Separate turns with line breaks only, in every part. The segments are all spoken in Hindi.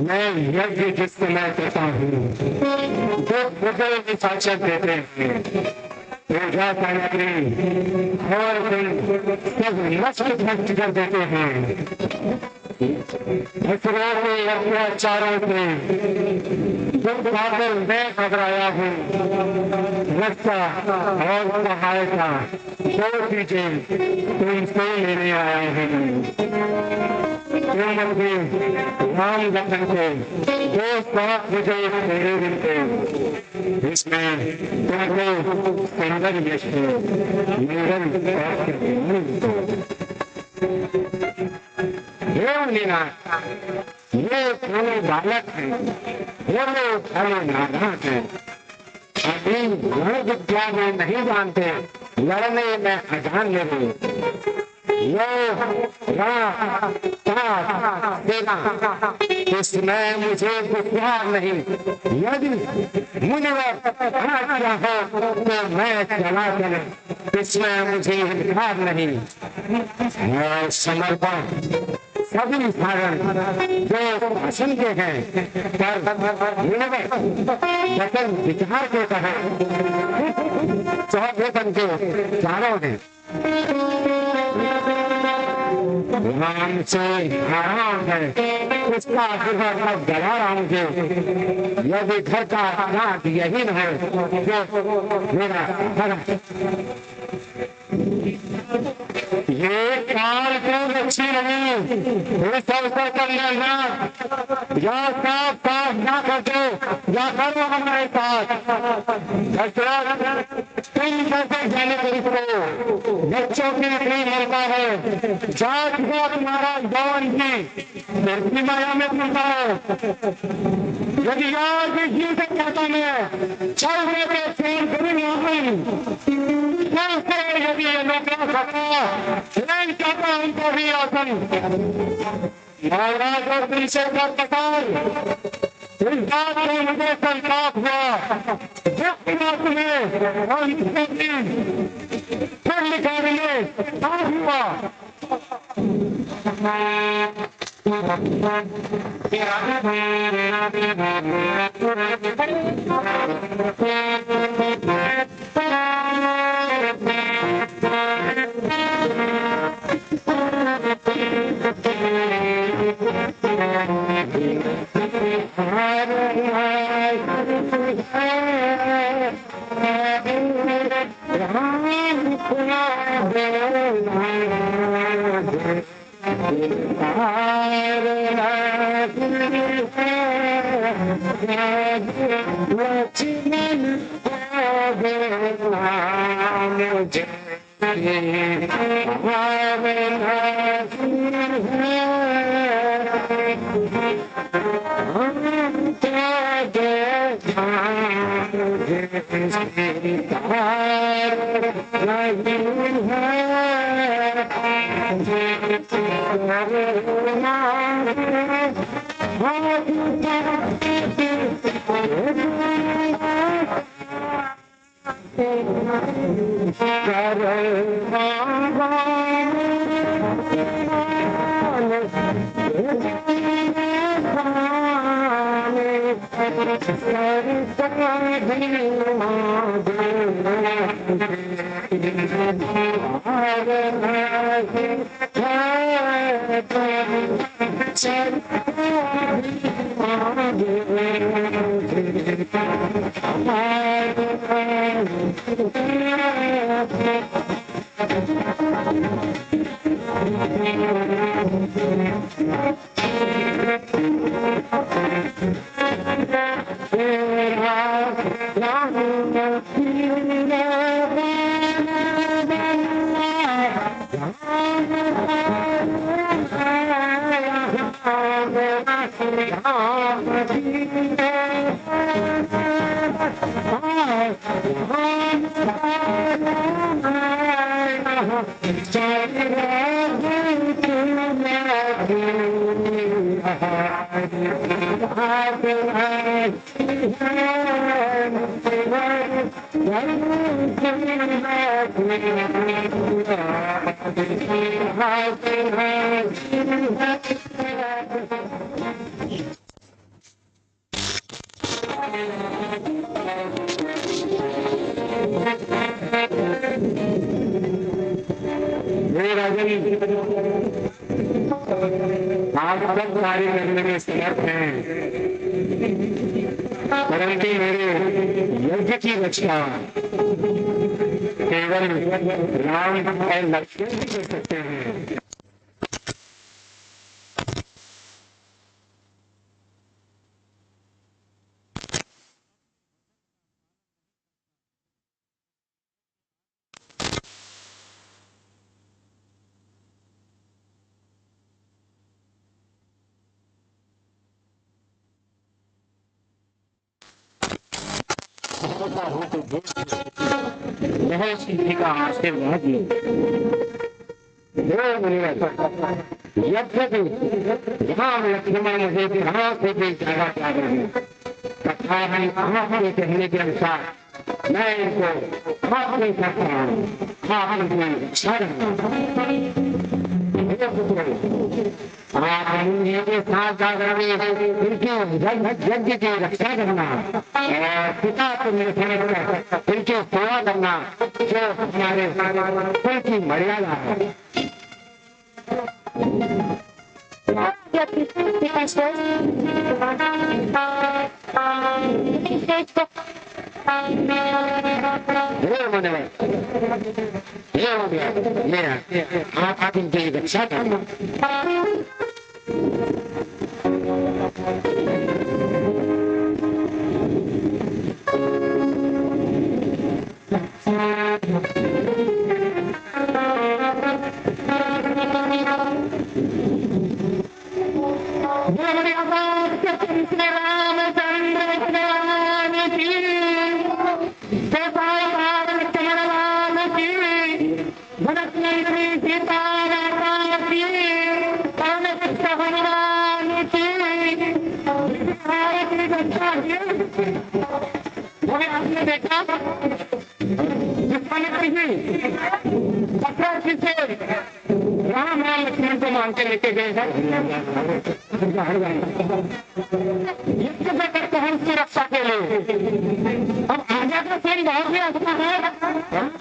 मैं यज्ञ जिस समय करता हूँ जो बुजुर्ग शासक देते हैं पूजा सामग्री और सब नष्ट भ्रष्ट कर देते हैं। असुरों के अत्याचारों से जो पागल मैं घबराया हूँ रक्षा और सहायता दो चीजें तुमसे लेने आया हूँ। राम लखन को दो साथ मुझे मेरे मिलते इसमें तुमको सुंदर यश लीला ये थोड़े बालक है थोड़े थोड़े नादान है अभी गुण विद्या में नहीं जानते लड़ने में अजान नहीं इसमें मुझे विचार नहीं यदि मुनिवर हो तो मैं चला चले इसमें मुझे इनकार नहीं और समर्पण सभी सारण जो भाषण के हैं वचन विचार के कहे चौथे के चारों हैं राम से आराम है उसका आशीर्वाद गला मुझे यदि घर का हाथ यही न है जो मेरा घर ये काल को अच्छी नहीं, इस अवसर पर लेना या साफ साफ ना कर दो या करो हमारे साथ। तुम कैसे जाने को बच्चों की इतनी मरता है, जात का तुम्हारा जवान की माया में पड़ता है। यदि आज जी से कहता मैं चल रहे थे फोन करूंगा यदि ये लोग नहीं चाहता उनको भी आसन महाराज और पीछे का प्रकार इस बात को मुझे संताप हुआ जिस बात में फिर निकालने हुआ। आप सब कार्य करने में समर्थ हैं, परंतु मेरे यज्ञ की रक्षा केवल राम और लक्ष्मण ही कर सकते हैं। बहुत सीधी का आशीर्वाद यद्यपि यहाँ लक्ष्मण मुझे बिहार से भी जाना चाह रहे हैं तथा हम आपके कहने के अनुसार मैं इनको माफ नहीं करता हूँ। आप मुझे के साथ जाकर इनके यज्ञ की रक्षा करना और पिता को मेरे समझकर इनकी सेवा करना जो हमारे कुल की मर्यादा है। ये होने वाला, ये हो गया, ये आप इनकी रक्षा करना। आपने देखा राम राम लक्ष्मण को मान के लेके गए हैं, युद्ध में करते हैं उसकी रक्षा के लिए। अब आगे का सीन बहुत ही अच्छा है,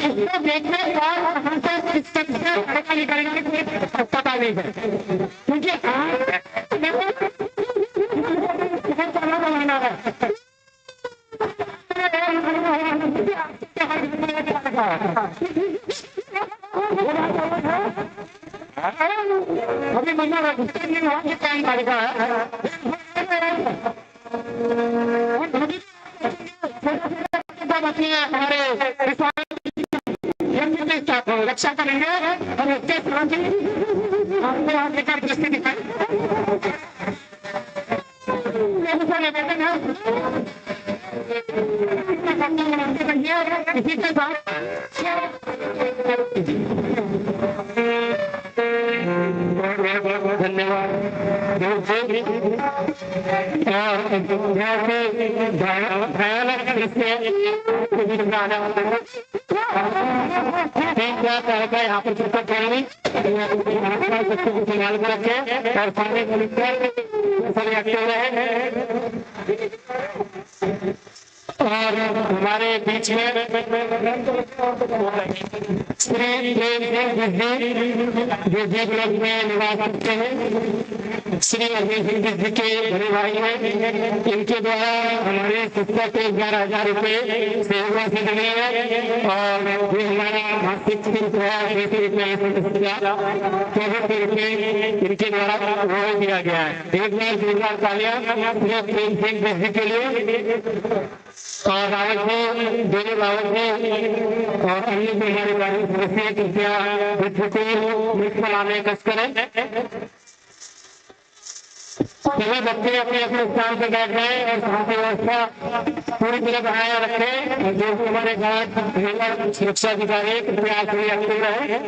इसको देखने के बाद कहां से किस तरह से खड़का निकलेंगे कोई पता नहीं है, क्योंकि चला बनाना है। अभी महीना टाइम लगेगा हमारे रक्षा करेंगे और उसके साथ ही आपको आगे का दृष्टि दिखाई इसी के साथ धन्यवाद। भयानक दृश्य यहाँ पर चिंता करेंगे, संभाल कर रखे और सारे सभी एक्टिव रहे। और हमारे बीच में श्री जो जीवलोक में निवास करते हैं, श्री अभिषेक जी के बड़े भाई हैं, इनके द्वारा हमारे शिक्षा के 11,000 रुपये सेवा से मिली है और जो हमारा मासिक रुपये इनके द्वारा वो दिया गया है। एक बार जोरदार तालियां जी के लिए और रावत जी, देवी रावत जी और अन्य भी हमारे कार्य सदस्य कृपया मित्र लाने कस करें। सभी बच्चे अपने अपने स्थान पर बैठ गए और शांति व्यवस्था पूरी तरह बनाए रखें और जो हमारे गार्ड सुरक्षा अधिकारी कृपया एक्टिव रहे।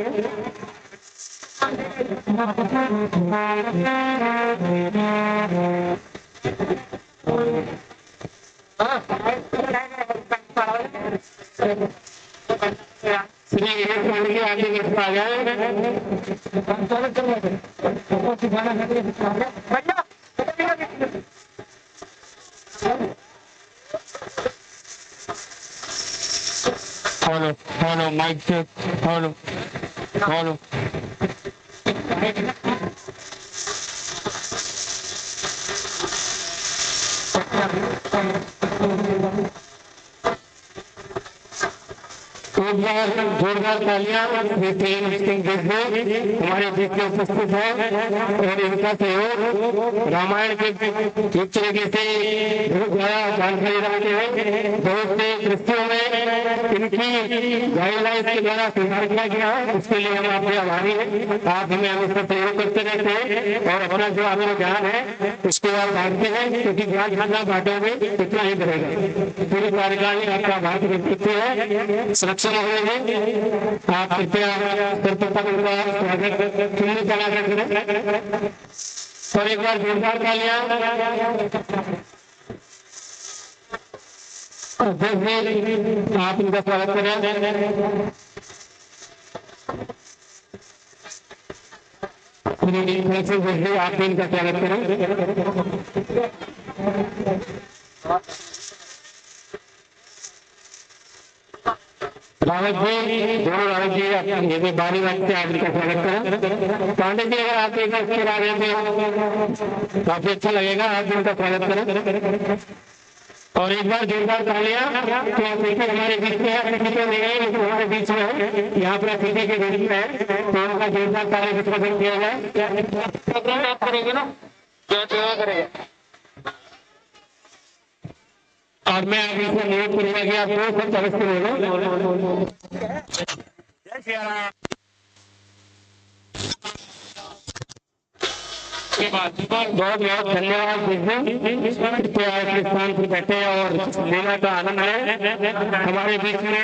श्री आगे आ गए फॉलो फॉलो माइक से फॉलो फॉलो जोरदार तालियां हमारे बीच में उपस्थित है और इनका सहयोग रामायण के एक तरीके से जानकारी रखते हैं। बहुत से दृश्यों में इनकी गाइडलाइंस के द्वारा सुधार किया गया है, उसके लिए हम आपके आभारी हैं। आप हमें हमेशा सहयोग करते रहते हैं और अपना जो आपका ज्ञान है उसको आप बांटते हैं, क्योंकि ज्ञान जितना बांटोगे उतना ही बढ़ेगा। पूरी कार्यकाल में आपका आभार व्यक्त करते हैं। सुरक्षा रहेंगे आप कृपया और एक बार जोरदार तालियां आप इनका स्वागत करें। आप इनका स्वागत करें। रावत जी, दोनों रावत जी ये बारी बारी से आप इनका स्वागत करें। पांडे जी अगर आप एक बार आ रहे थे काफी अच्छा लगेगा, आप इनका स्वागत करें। और एक बार जोरदार तालियां। तो अतिथि हमारे बीच में है, अतिथि तो नहीं है लेकिन हमारे बीच में है, यहाँ पर अतिथि के बीच में है, तो उनका जोरदार ताली वितरण किया जाए। आप करेंगे ना, क्या सेवा करेंगे। और मैं अभी से नियोग करूंगा कि आप दो सब चरित्र जय श्री राम के बाद बहुत बहुत धन्यवाद स्थान पर बैठे और मेला का आनंद है। हमारे बीच में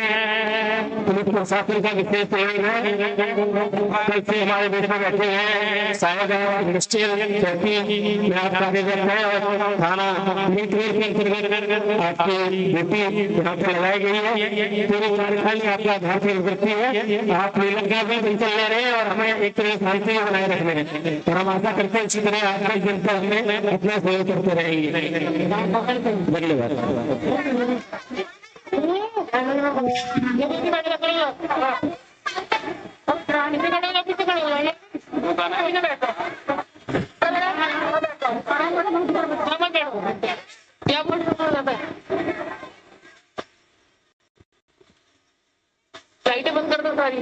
पुलिस प्रशासन का विशेष सहयोग है। कल से हमारे बीच में बैठे हैं शायद इंडस्ट्रियल में आप कार्यरत है और थाना के अंतर्गत आपकी ड्यूटी यहाँ पर लगाई गई है। पूरी कार्यशाला आपका ध्यान से करती है। आप मेला का भी बिल्कुल ले रहे हैं और हमें एक तरह शांति बनाए रखने हैं और हम आशा करते हैं इसी तरह आज दिन पर हमें अपना सहयोग करते रहेंगे। क्या बोल लाइटें बंद कर दो सारी।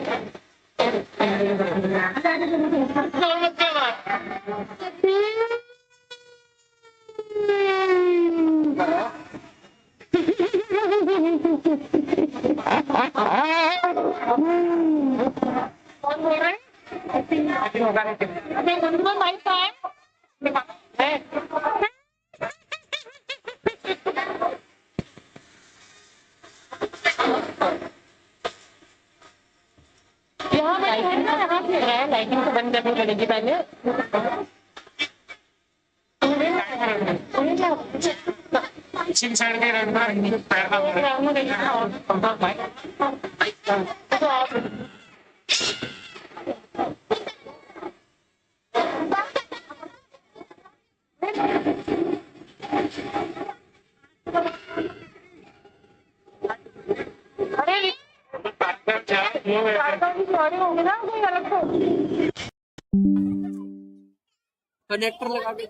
कौन बोल रहे हैं? माइक है लाइटिंग तो बंद करनी पड़ेगी पहले। साइड में रखना होंगे ना कोई अलग को कनेक्टर लगा के।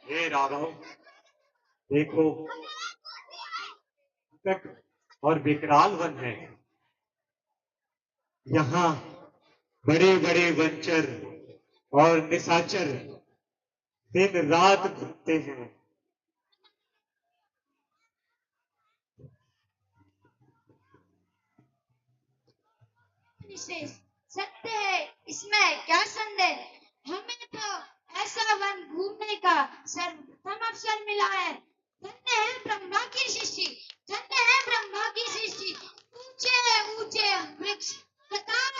हे राघव, देखो और विकराल वन है। यहाँ बड़े बड़े वंचर और निशाचर दिन रात घूमते हैं।
विशेष सत्य है, इसमें क्या संदेह। हमें तो ऐसा वन घूमने का सर्वोत्तम अवसर मिला है। धन्य है ब्रह्मा की सृष्टि, धन्य है ब्रह्मा की सृष्टि। ऊंचे ऊंचे वृक्ष कतार,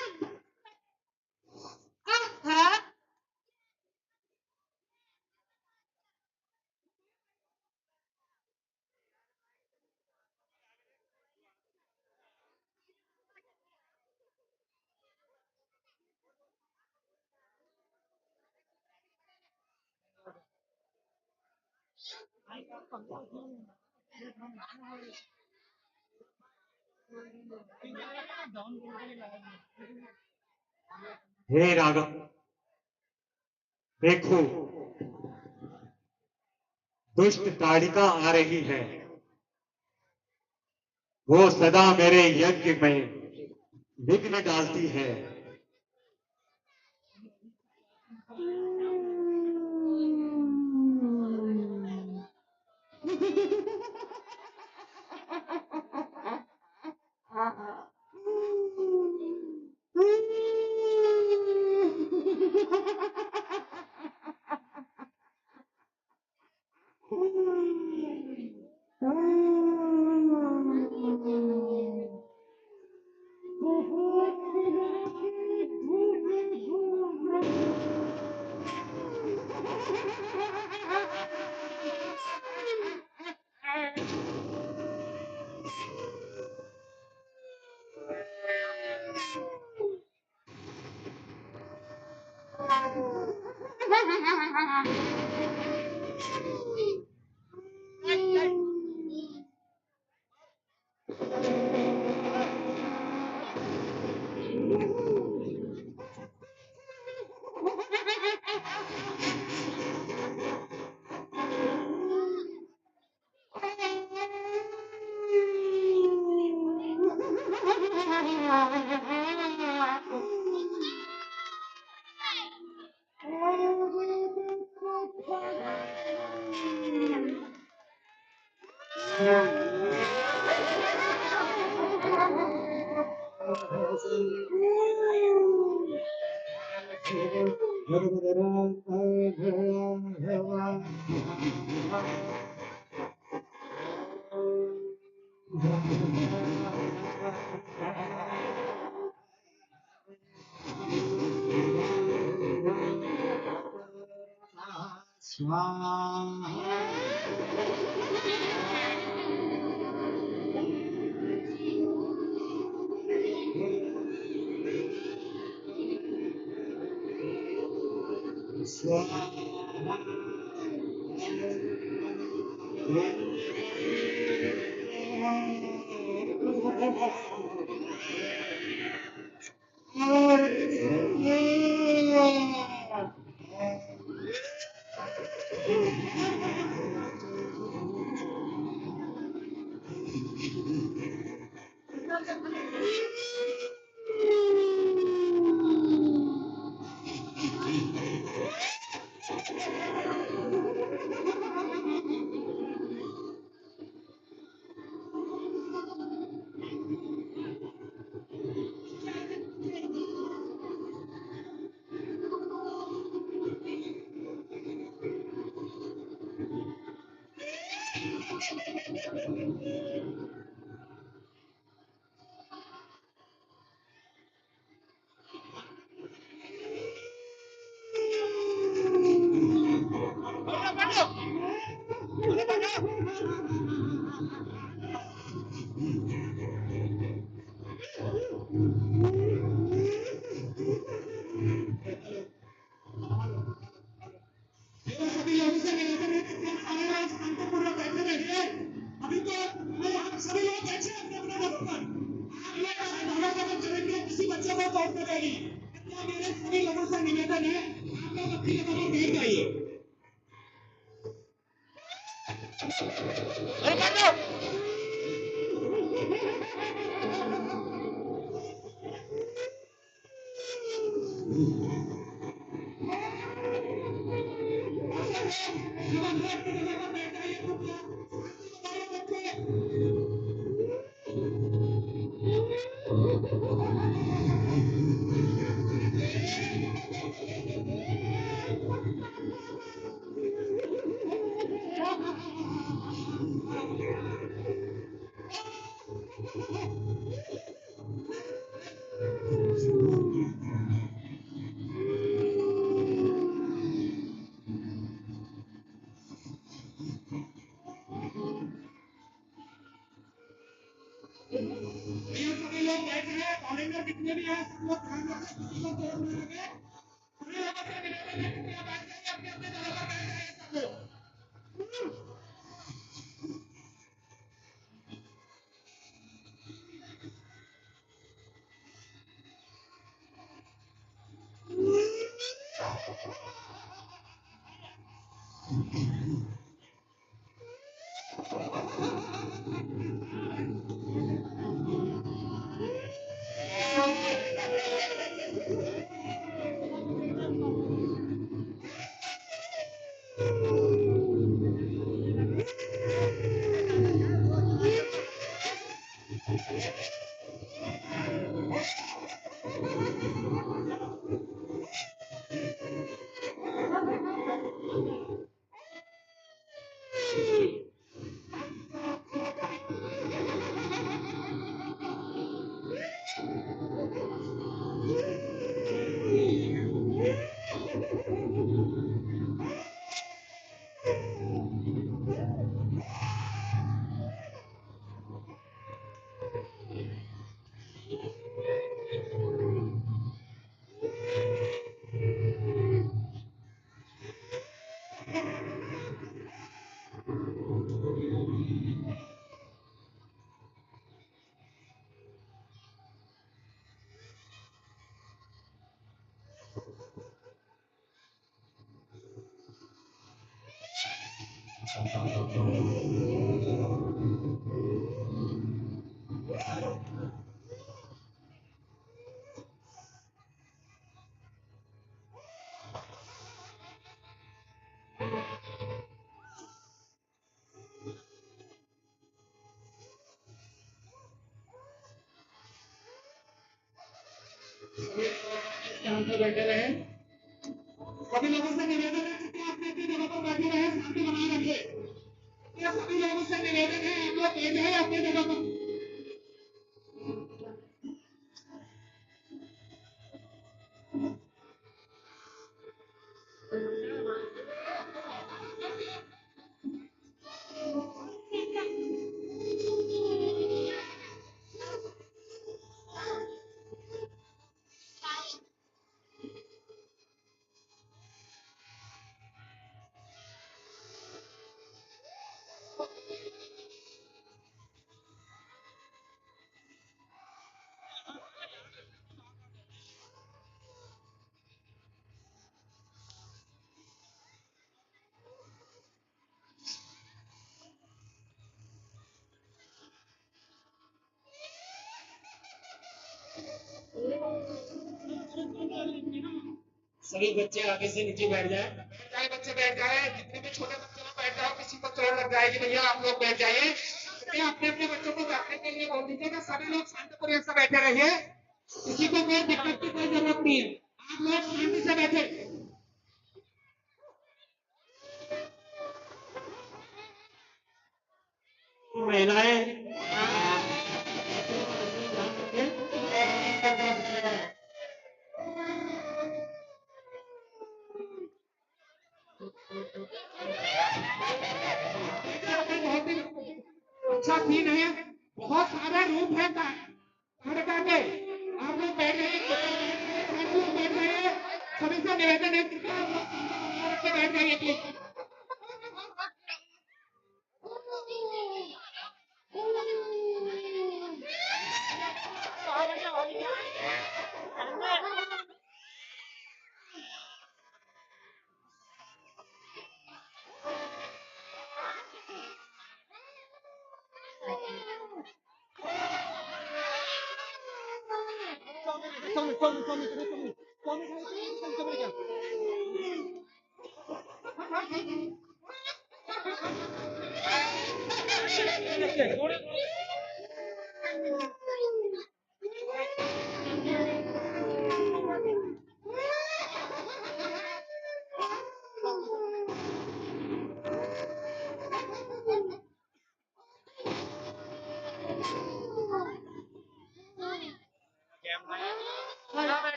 आहा,
हे राघव, देखो दुष्ट ताड़िका आ रही है। वो सदा मेरे यज्ञ में विघ्न डालती है।
स्थान पर बैठे रहे। सभी लोगों से निवेदन है कि आप अपनी जगह पर बैठे रहे, शांति बनाए रखें। ये सभी लोगों से निवेदन है, आप लोग बैठ जाए अपनी जगह पर। सभी बच्चे आगे से नीचे बैठ जाए। बैठ जाए बच्चे, बैठ जाए। जितने भी छोटे बच्चे लोग बैठ जाओ, किसी को चोट लग जाएगी भैया, आप लोग बैठ जाइए। अपने अपने बच्चों को बैठने के लिए बोल दीजिएगा। सभी लोग शांतिपूर्वक से बैठे रहिए, किसी को कोई दिक्कत की कोई जरूरत नहीं है, आप लोग शांति से बैठे। महिलाएं अच्छा सीन है, बहुत सारे रूम है ताड़का के। आप लोग बैठ गए, आप लोग बैठ गए। सभी से निवेदन है कि आप लोग बैठ जाइए प्लीज।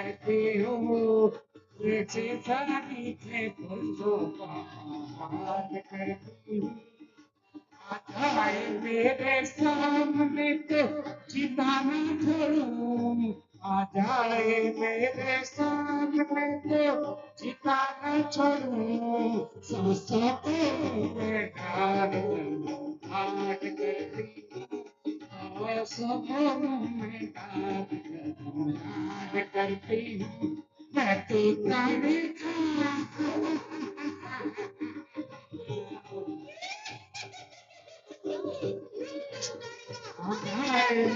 कहती हूँ नीचे जानी थे फूलों का हाथ करती हूँ आए मेरे सामने तो जिताना छोड़ूं आ जाए मेरे सामने तो जिताना छोड़ूं सांसों को मैं डाल दूं हाथ करती हूँ सांसों में डाल करती हूँ मैं तो तारी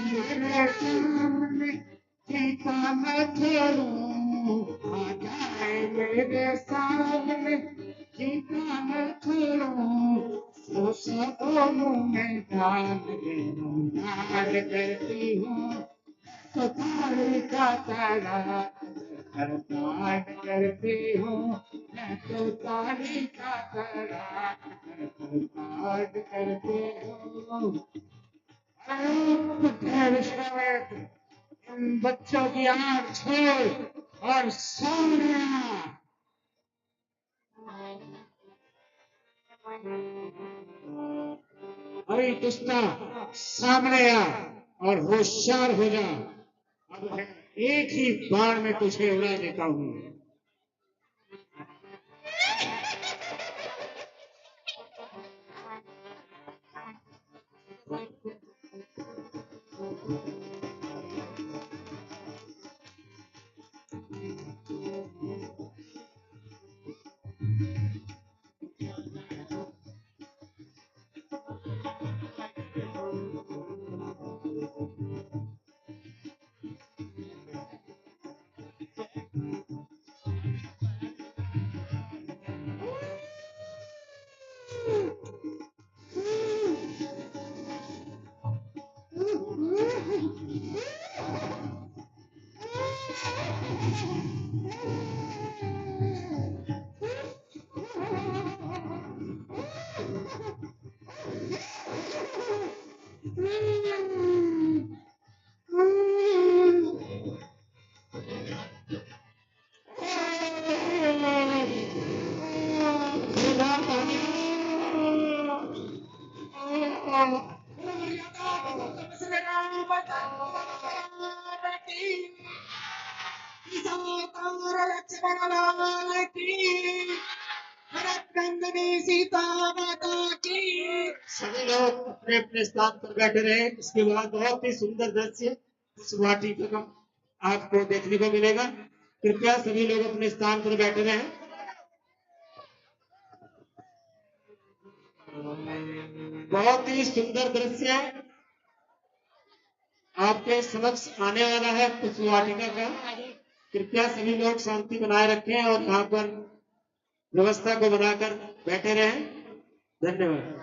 मेरे सामने ठिकाना छोड़ूं आ जाए मेरे सामने ठिकाना छोड़ूं सोचो में डाल करती हूँ तो तारी का तारा हरताल करती हूँ मैं तो तारी का तारा हरताल करती हूँ इन बच्चों की आंख छोड़ और सोनिया अरे कृष्णा सामने आ और होशियार हो जा अब एक ही बार में तुझे उड़ा देता हूँ सीता माता की सभी लोग अपने अपने स्थान पर बैठे रहे इसके बाद बहुत ही सुंदर दृश्य इस वाटिका का आपको देखने को मिलेगा कृपया सभी लोग अपने स्थान पर बैठे रहे बहुत ही सुंदर दृश्य आपके समक्ष आने वाला है उस वाटिका का कृपया सभी लोग शांति बनाए रखें और यहाँ पर व्यवस्था को बनाकर बैठे रहें धन्यवाद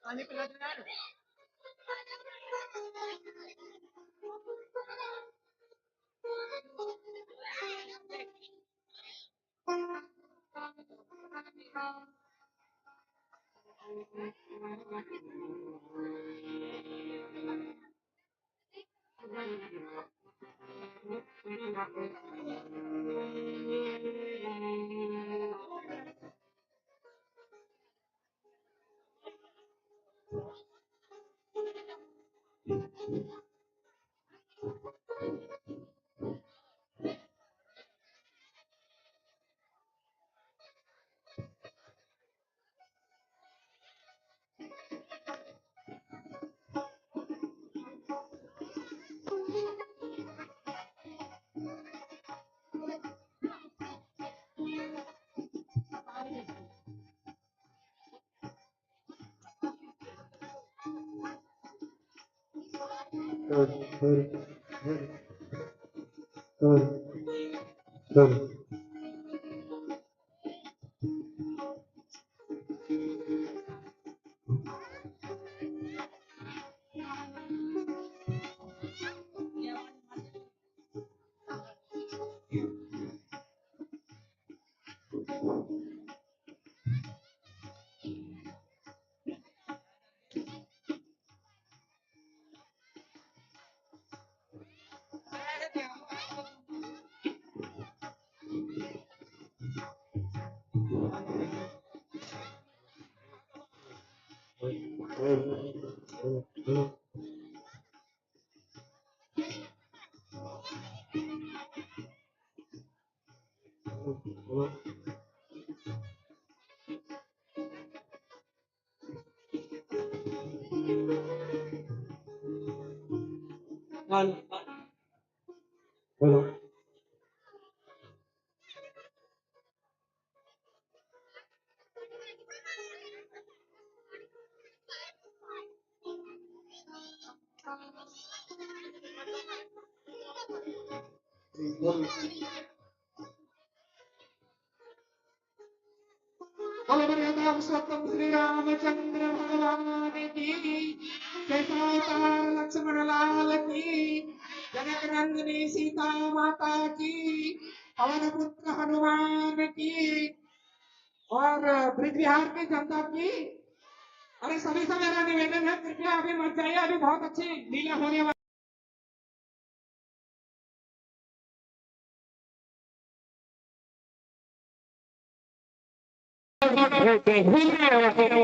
पानी पिला दो यार।
हेलो
बोलो मर्यादा पुरुषोत्तम श्री रामचंद्र भगवान की, जय लक्ष्मण लाल की, जनक नंदिनी सीता माता की, पवन पुत्र हनुमान की, और ब्रिज बिहार की जनता की। अरे सभी से मेरा निवेदन है, कृपया अभी मत जाइए, अभी बहुत अच्छी लीला होने वाली।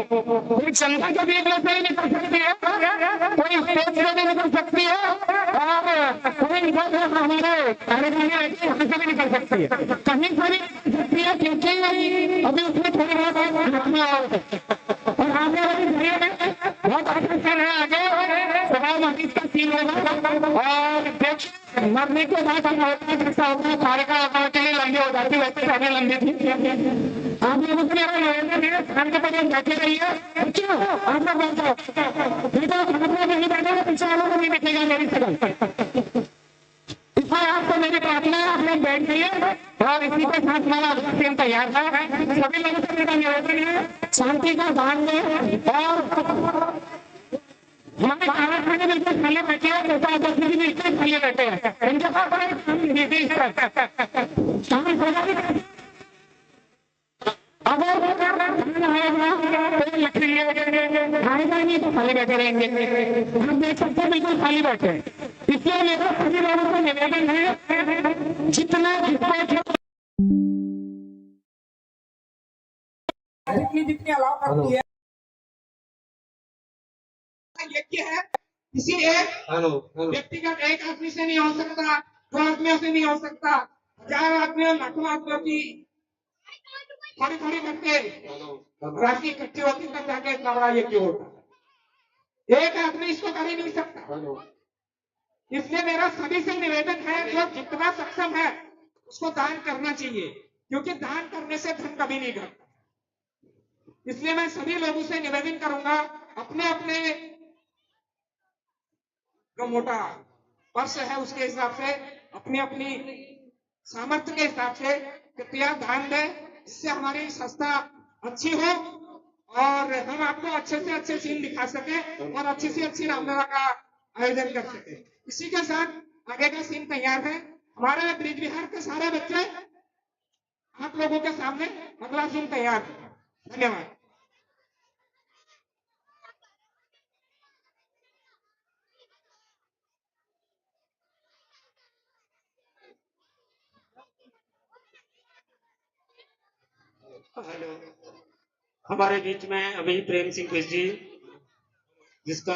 कोई संख्या कभी एक लोग नहीं निकल सकती है, कोई स्टेज से भी निकल सकती है, और कोई हमारे कार्यक्रम यहाँ से भी निकल सकती है, कहीं से भी निकल सकती है, क्योंकि अभी उसमें थोड़ी बहुत घटना और आगे वाली भीड़ में बहुत आकर्षण है। आगे स्वभाव मरीज का सीन होगा और देखिए मरने के बाद हम होता जैसा होता है तारिका के लिए लंबी हो जाती, वैसे पहले लंबी थी। आप लोगों से मेरा निवेदन है, खान के पहले बैठे रहिए। क्यों आप लोग बैठो, नहीं तो आप लोग नहीं बैठेंगे, पीछे वालों को नहीं दिखेगा मेरी तरफ। इसलिए आपको मेरी प्रार्थना है, आप लोग बैठ जाइए और इसी के साथ हमारा अभियान तैयार है। सभी लोगों से मेरा निवेदन है, शांति का दान दें और हमारे कारखाने बिल्कुल खाली बैठे हैं, नेता अध्यक्ष भी बिल्कुल खाली बैठे हैं, इनके पास बड़े काम नहीं शामिल होगा भी। अगर लकड़ी आएगा नहीं तो खाली बैठे रहेंगे। हम देख सकते हैं बिल्कुल खाली बैठे, इसलिए मेरा सभी लोगों को निवेदन है, जितना
जितनी अलाव करती है यज्ञ है, किसी एक व्यक्तिगत एक आदमी से नहीं हो सकता, 2 आदमियों से नहीं हो सकता, 1000 आदमियों लाखों आदमियों की थोड़ी थोड़ी करके राशि इकट्ठी होती तब जाके इतना बड़ा यज्ञ होता। एक आदमी इसको कर ही नहीं सकता। इसलिए मेरा सभी से निवेदन है, जो जितना सक्षम है उसको दान करना चाहिए, क्योंकि दान करने से धन कभी नहीं घटता। इसलिए मैं सभी लोगों से निवेदन करूंगा, अपने अपने जो मोटा पर्स है उसके हिसाब से, अपनी अपनी सामर्थ्य के हिसाब से कृपया दान दें, जिससे हमारी संस्था अच्छी हो और हम आपको अच्छे से अच्छे सीन दिखा सके और अच्छी से अच्छी रामलीला का आयोजन कर सके। इसी के साथ आगे का सीन तैयार है। हमारे ब्रिज विहार के सारे बच्चे आप लोगों के सामने अगला सीन तैयार है। धन्यवाद।
हेलो, हमारे बीच में अभी प्रेम सिंह बिष्ट जी, जिसका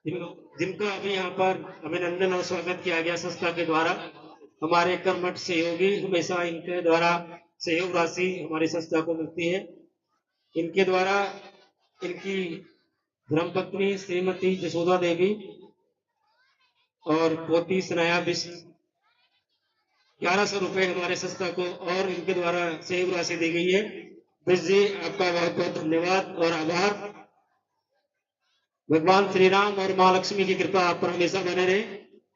जिनका अभी यहाँ पर अभिनंदन और स्वागत किया गया संस्था के द्वारा। हमारे कर्मठ सहयोगी, हमेशा इनके द्वारा सहयोग राशि हमारी संस्था को मिलती है। इनके द्वारा इनकी धर्मपत्नी श्रीमती जसोदा देवी और पोती सनाया बिष्ट 1100 रुपए हमारे संस्था को और इनके द्वारा सहयोग राशि दी गई है। बिष्ट जी, आपका बहुत बहुत धन्यवाद और आभार। भगवान श्री राम और माँ लक्ष्मी की कृपा आप पर हमेशा बने रहे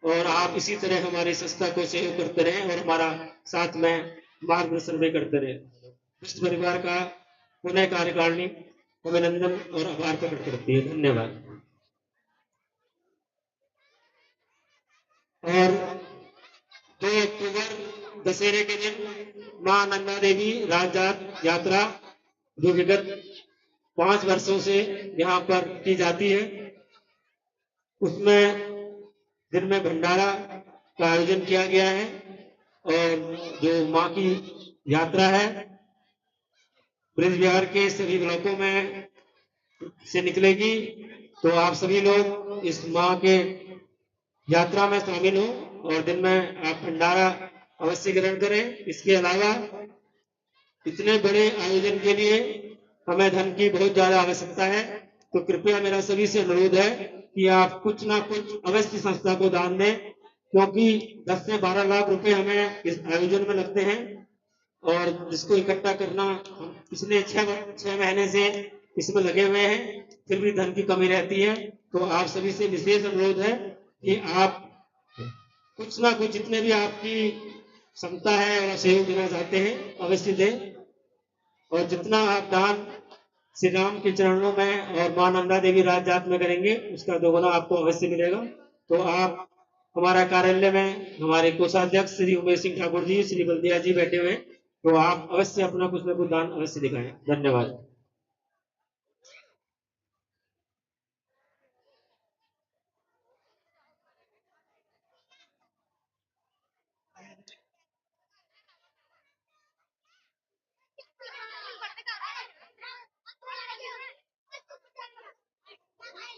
और आप इसी तरह हमारी संस्था को सहयोग करते रहे और हमारा साथ में मार्गदर्शन भी करते रहे। बिष्ट परिवार का पुनः कार्यकारिणी अभिनंदन और आभार प्रकट करती है। धन्यवाद। और 2 अक्टूबर दशहरे के दिन माँ नंदा देवी राजजात यात्रा, जो विगत 5 वर्षों से यहाँ पर की जाती है, उसमें दिन में भंडारा का आयोजन किया गया है और जो माँ की यात्रा है ब्रिज विहार के सभी ब्लॉकों में से निकलेगी। तो आप सभी लोग इस माँ के यात्रा में शामिल हो और दिन में आप भंडारा अवश्य ग्रहण करें। इसके अलावा इतने बड़े आयोजन के लिए हमें धन की बहुत ज्यादा आवश्यकता है, तो कृपया मेरा सभी से अनुरोध है कि आप कुछ ना कुछ अवश्य संस्था को दान दें, क्योंकि 10 से 12 लाख रुपए हमें इस आयोजन में लगते हैं और जिसको इकट्ठा करना हम पिछले 6 महीने से इसमें लगे हुए हैं, फिर भी धन की कमी रहती है। तो आप सभी से विशेष अनुरोध है कि आप कुछ ना कुछ जितने भी आपकी क्षमता है और सहयोग देना चाहते हैं अवश्य दें, और जितना आप दान श्री राम के चरणों में और मां नंदा देवी राजजात में करेंगे उसका दोगुना आपको अवश्य मिलेगा। तो आप हमारा कार्यालय में हमारे कोषाध्यक्ष श्री उमेश सिंह ठाकुर जी, श्री बल्दिया जी बैठे हुए, तो आप अवश्य अपना कुछ न कुछ दान अवश्य दिखाएं। धन्यवाद।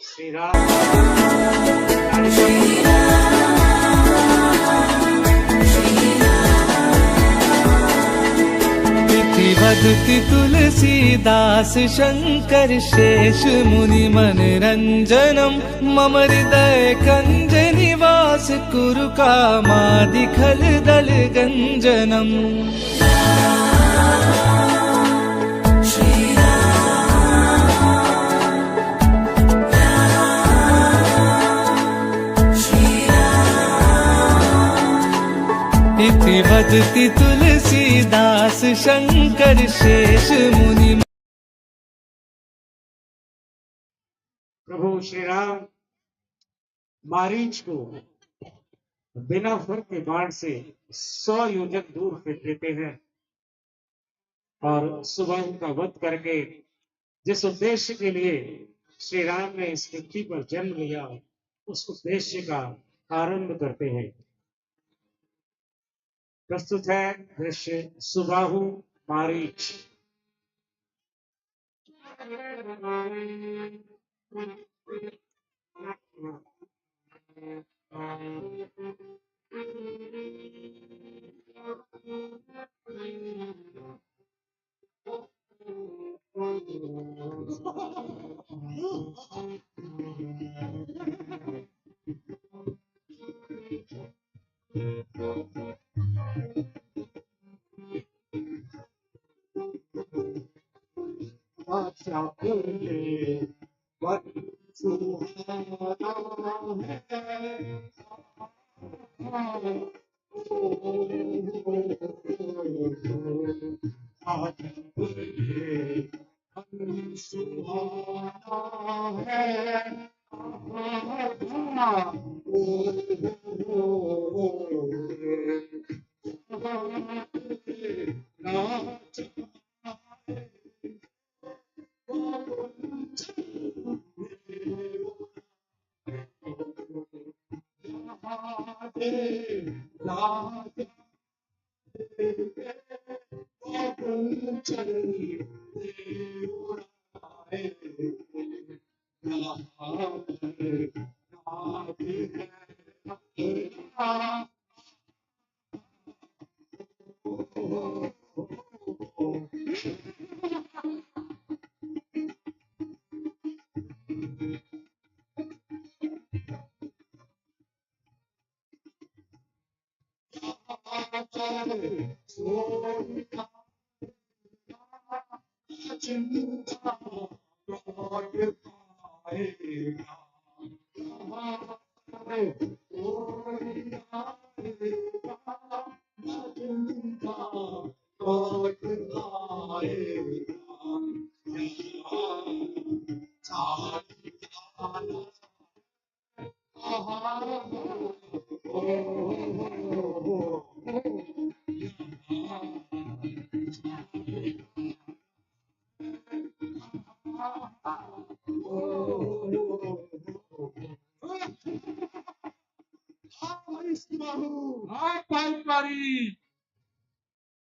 श्री राम
वदति तुलसीदास शंकर शेष मुनि मनरंजनम मम हृदय कंज निवास कुरु कामादि खल दल गंजनम। इति वदति तुलसीदास शंकर शेष मुनि।
प्रभु श्री राम मारीच को बिना फर के बाण से 100 योजन दूर फेंक देते हैं और सुबह का वध करके जिस उद्देश्य के लिए श्री राम ने इस पृथ्वी पर जन्म लिया उस उद्देश्य का आरंभ करते हैं। प्रस्तुत है दृश्य सुबाहु मारीच।
अच्छा फूले वन सुहाना है। आज फूले वन सुहाना है।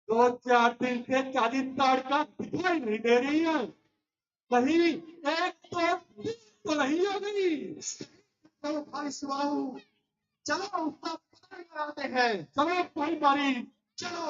दो चार दिन से चाली ताड़का दिखाई नहीं दे रही है। कहीं एक तो नहीं हो गई। तो भाई सुबाहू चलो उसका पता लगाते हैं। चलो भाई बारी चलो।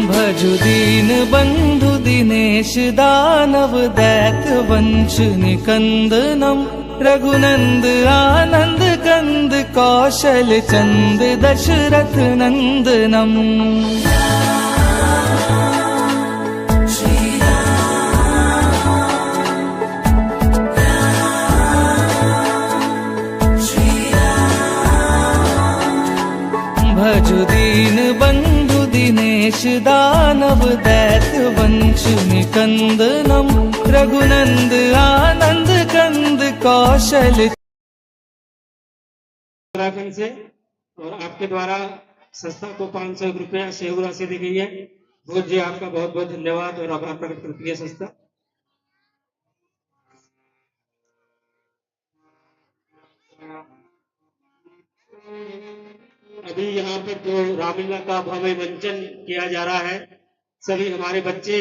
भजु दीन बंधु दिनेश दानव दैत्य वंश निकंदनम रघुनंद आनंद कंद कौशल चंद दशरथ नंदनम। दीन बंधु दिनेश दानव दैत्य वंश निकंदनम रघुनंद आनंद कंद कौशल
उत्तराखंड से, और आपके द्वारा संस्था को 500 रुपया सेवा राशि दी गई है। बहुत जी आपका बहुत बहुत धन्यवाद और आभार प्रकट करती है संस्था। अभी यहाँ पर जो रामलीला का भव्य मंचन किया जा रहा है, सभी हमारे बच्चे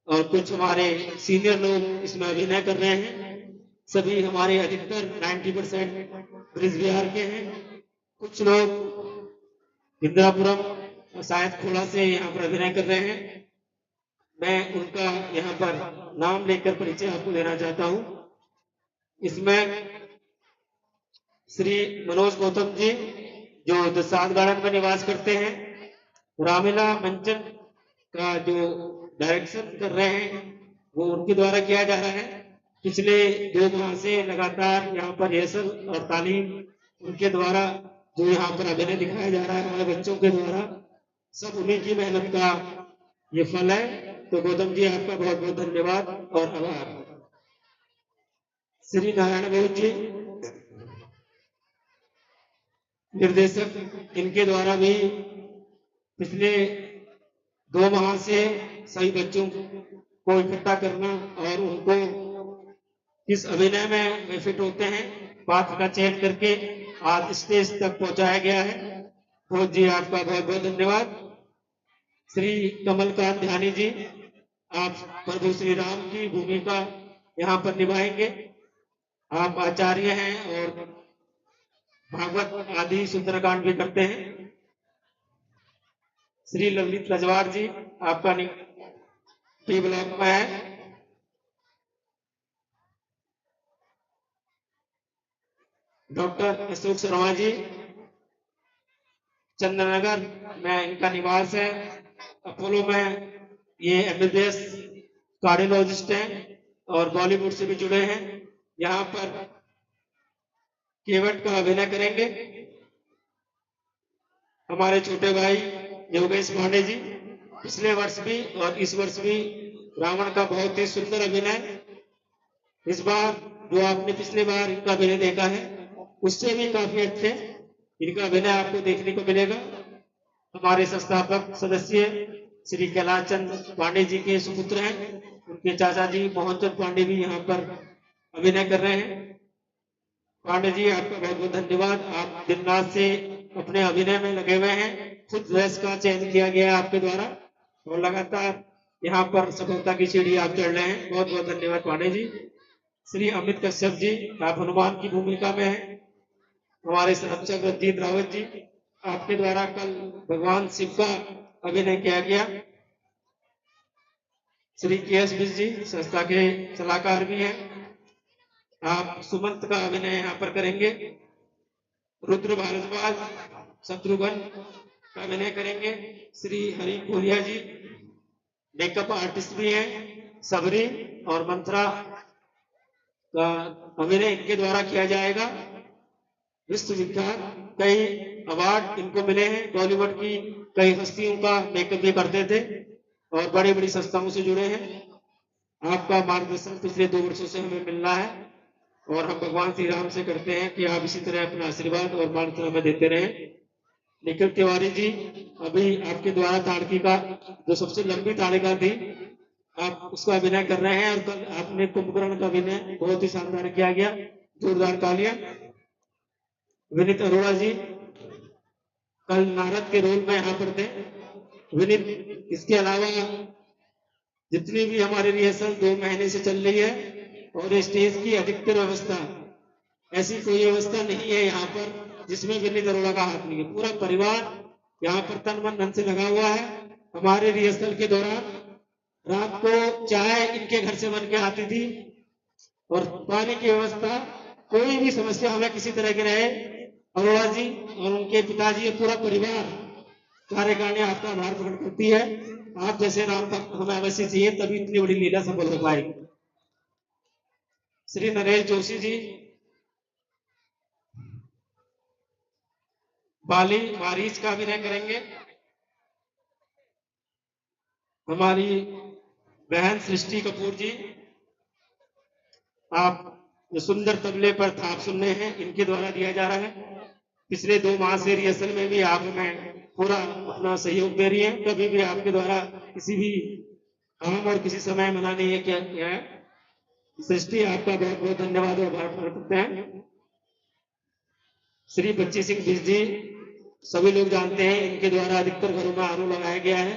और कुछ हमारे सीनियर लोग इसमें अभिनय कर रहे हैं। सभी हमारे अधिकतर 90% ब्रिज बिहार के हैं। कुछ लोग इंदिरापुरम और शायद खोड़ा से यहाँ पर अभिनय कर रहे हैं। मैं उनका यहाँ पर नाम लेकर परिचय आपको देना चाहता हूँ। इसमें श्री मनोज गौतम जी जो दसाद गार्डन में निवास करते हैं, रामलीला मंचन का जो डायरेक्शन कर रहे हैं वो उनके द्वारा किया जा रहा है। पिछले 2 माह से लगातार यहाँ पर रिहर्सल और तालीम उनके द्वारा जो यहाँ पर अभिनय दिखाया जा रहा है हमारे बच्चों के द्वारा, सब उन्हीं की मेहनत का ये फल है। तो गौतम जी आपका बहुत बहुत धन्यवाद और आभार। श्री नारायण बोध जी निर्देशक, इनके द्वारा भी पिछले 2 माह से सभी बच्चों को इकट्ठा करना और उनको किस अभिनय में वे फिट होते हैं पात्र का चयन करके आज स्टेज तक पहुंचाया गया है। बहुत जी आपका बहुत बहुत धन्यवाद। श्री कमलकांत ध्यानी जी, आप प्रभु श्री राम की भूमिका यहाँ पर निभाएंगे। आप आचार्य हैं और भागवत आदि सुंदरकांड भी करते हैं। श्री ललित रजवार जी, आपका टी ब्लॉक में है। डॉक्टर अशोक शर्मा जी, चंद्रनगर में इनका निवास है। अपोलो में ये MBBS कार्डियोलॉजिस्ट हैं और बॉलीवुड से भी जुड़े हैं। यहाँ पर केवट का अभिनय करेंगे। हमारे छोटे भाई योगेश पांडे जी, पिछले वर्ष भी और इस वर्ष भी रावण का बहुत ही सुंदर अभिनय। इस बार जो आपने पिछले बार इनका अभिनय देखा है उससे भी काफी अच्छे इनका अभिनय आपको देखने को मिलेगा। हमारे संस्थापक सदस्य श्री कैलाश चंद पांडे जी के सुपुत्र हैं, उनके चाचा जी मोहन चंद पांडे भी यहाँ पर अभिनय कर रहे हैं। पांडे जी आपका बहुत बहुत धन्यवाद। आप दिन रात से अपने अभिनय में लगे हुए हैं। खुद ड्रेस का चयन किया गया है आपके द्वारा और लगातार यहाँ पर सफलता की सीढ़ी आप चढ़ रहे हैं। बहुत बहुत धन्यवाद पांडे जी। श्री अमित कश्यप जी, आप हनुमान की भूमिका में हैं। हमारे संरक्षक रंजीत रावत जी, आपके द्वारा कल भगवान शिव का अभिनय किया गया। श्री KS बिज जी संस्था के सलाहकार भी हैं। आप सुमंत का अभिनय यहाँ पर करेंगे। रुद्र भारद्वाज शत्रुघ्न का अभिनय करेंगे। श्री हरि कोरिया जी मेकअप आर्टिस्ट भी हैं। सबरी और मंत्रा का अभिनय इनके द्वारा किया जाएगा। विश्व विख्यात कई अवार्ड इनको मिले हैं। बॉलीवुड की कई हस्तियों का मेकअप भी करते थे और बड़ी बड़ी संस्थाओं से जुड़े हैं। आपका मार्गदर्शन पिछले 2 वर्षों से हमें मिल रहा है और हम भगवान श्री राम से करते हैं कि आप इसी तरह अपना आशीर्वाद और मार्गदर्शन हमें देते रहें। निखिल तिवारी जी, अभी आपके द्वारा ताड़की का जो सबसे लंबी ताड़िका थी आप उसका अभिनय कर रहे हैं और कल आपने कुंभकर्ण का अभिनय बहुत ही शानदार किया गया। जोरदार तालियां। विनीत अरोड़ा जी कल नारद के रोल में यहाँ पर थे। विनीत, इसके अलावा जितनी भी हमारी रिहर्सल 2 महीने से चल रही है और स्टेज की अधिकतर व्यवस्था, ऐसी कोई व्यवस्था नहीं है यहाँ पर जिसमें विनीत अरोड़ा का हाथ नहीं है। पूरा परिवार यहाँ पर तन मन धन से लगा हुआ है। हमारे रिहर्सल के दौरान रात को चाय इनके घर से बन के आती थी और पानी की व्यवस्था, कोई भी समस्या हमें किसी तरह की रहे, अरोड़ा जी और उनके पिताजी पूरा परिवार कार्यकारिणी आपका आभार प्रकट करती है। आप जैसे राम भक्त हमें अवश्य चाहिए, तभी इतनी बड़ी लीला सफल हो पाएगी। श्री नरेश जोशी जी, बाली मारीच का अभिनय करेंगे हमारी बहन सृष्टि कपूर जी। आप जो सुंदर तबले पर थाप सुन रहे हैं इनके द्वारा दिया जा रहा है। पिछले 2 माह से रिहर्सल में भी आप हमें पूरा अपना सहयोग दे रही है। कभी भी आपके द्वारा किसी भी काम और किसी समय मना नहीं है किया गया है। सृष्टि आपका बहुत बहुत धन्यवाद और आभार प्रकट करते हैं। श्री बच्ची सिंह बिज जी सभी लोग जानते हैं, इनके द्वारा अधिकतर घरों में आरो लगाया गया है।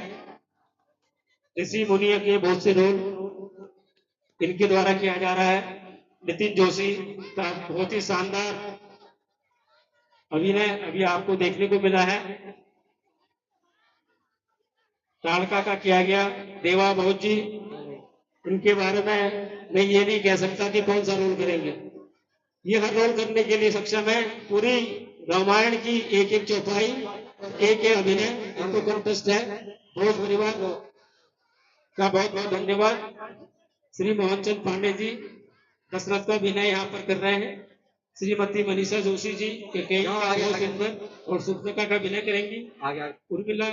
ऋषि मुनिया के बहुत से रोल इनके द्वारा किया जा रहा है। नितिन जोशी का बहुत ही शानदार अभिनय अभी आपको देखने को मिला है। ताड़का का किया गया। देवा बहुत जी, उनके बारे में मैं ये नहीं कह सकता कि कौन सा रोल करेंगे। ये हर रोल करने के लिए सक्षम है। पूरी रामायण की एक एक चौपाई, एक एक अभिनय इनको कंटेस्ट है। बहुत परिवार का बहुत बहुत धन्यवाद। श्री मोहनचंद पांडे जी दशरथ का अभिनय यहाँ पर कर रहे हैं। श्रीमती मनीषा जोशी जी के कई बहुत सुंदर और सुंदरता का अभिनय करेंगी। उर्मिला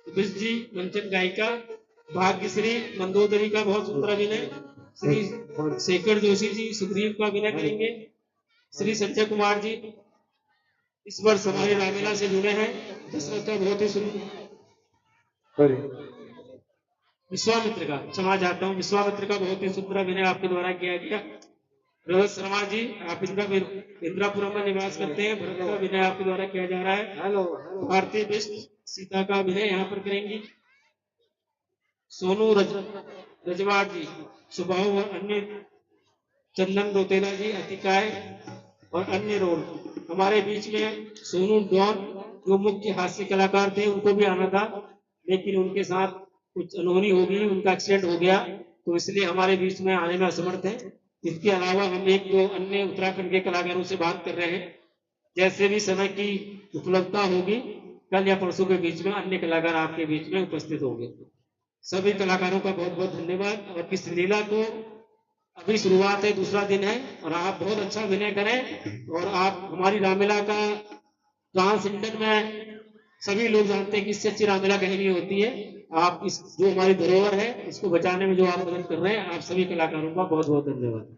बिज जी मंचन गायिका। भाग्यश्री मंदोदरी का बहुत सुंदर अभिनय। श्री शेखर जोशी जी सुग्रीव का अभिनय करेंगे। श्री संजय कुमार जी इस वर्ष हमारे रामलीला से जुड़े हैं। दशरथ का बहुत ही सुंदर विश्वामित्र का, क्षमा चाहता हूँ, विश्वामित्र का बहुत ही सुंदर अभिनय आपके द्वारा किया गया। रोहित शर्मा जी आप इंद्रापुरम में निवास करते हैं। भरत का अभिनय आपके द्वारा किया जा रहा है। भारतीय बिष्ट सीता का अभिनय यहाँ पर करेंगी। सोनू रजवाड़ जी सुबाहु और अन्य, चंदन रोतेला जी अतिकाय और अन्य रोल। हमारे बीच में सोनू डॉन जो मुख्य हास्य कलाकार थे उनको भी आना था, लेकिन उनके साथ कुछ अनहोनी हो गई, उनका एक्सीडेंट हो गया, तो इसलिए हमारे बीच में आने में असमर्थ है। इसके अलावा हम एक दो अन्य उत्तराखंड के कलाकारों से बात कर रहे हैं। जैसे भी समय की उपलब्धता होगी कल या परसों के बीच में अन्य कलाकार आपके बीच में उपस्थित होंगे। सभी कलाकारों का बहुत बहुत धन्यवाद। और इस लीला को अभी शुरुआत है, दूसरा दिन है और आप बहुत अच्छा अभिनय करें। और आप हमारी रामलीला का ट्रांस इंडियन में सभी लोग जानते हैं कि इससे अच्छी रामलीला कहीं नहीं होती है। आप इस जो हमारी धरोहर है इसको बचाने में जो आप मदद कर रहे हैं, आप सभी कलाकारों का बहुत बहुत धन्यवाद।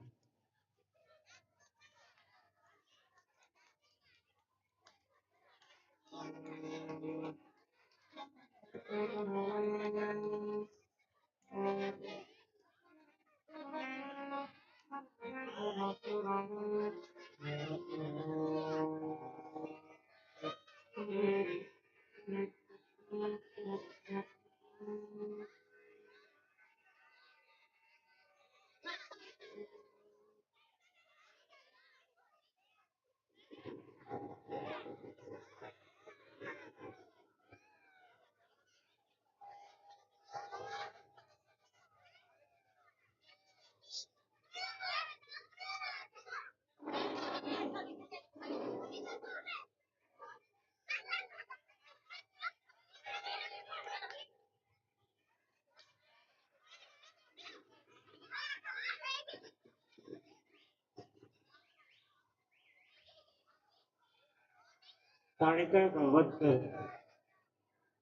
ताड़का का वध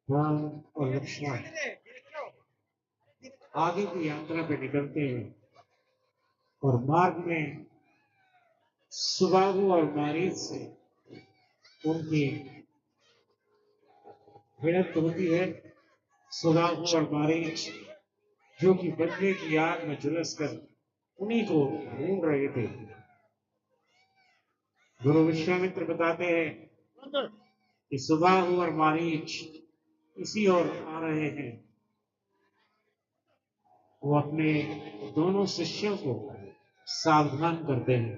राम और लक्ष्मण आगे की यात्रा पे निकलते हैं और मार्ग में सुबाहु और मारीच से उनकी भिड़ंत होती है। सुबाहु और मारीच जो कि बदले की आग में झुलस कर उन्हीं को ढूंढ रहे थे। गुरु विश्वामित्र बताते हैं कि सुबाहु और मारीच इसी ओर आ रहे हैं। वो अपने दोनों शिष्यों को सावधान करते हैं।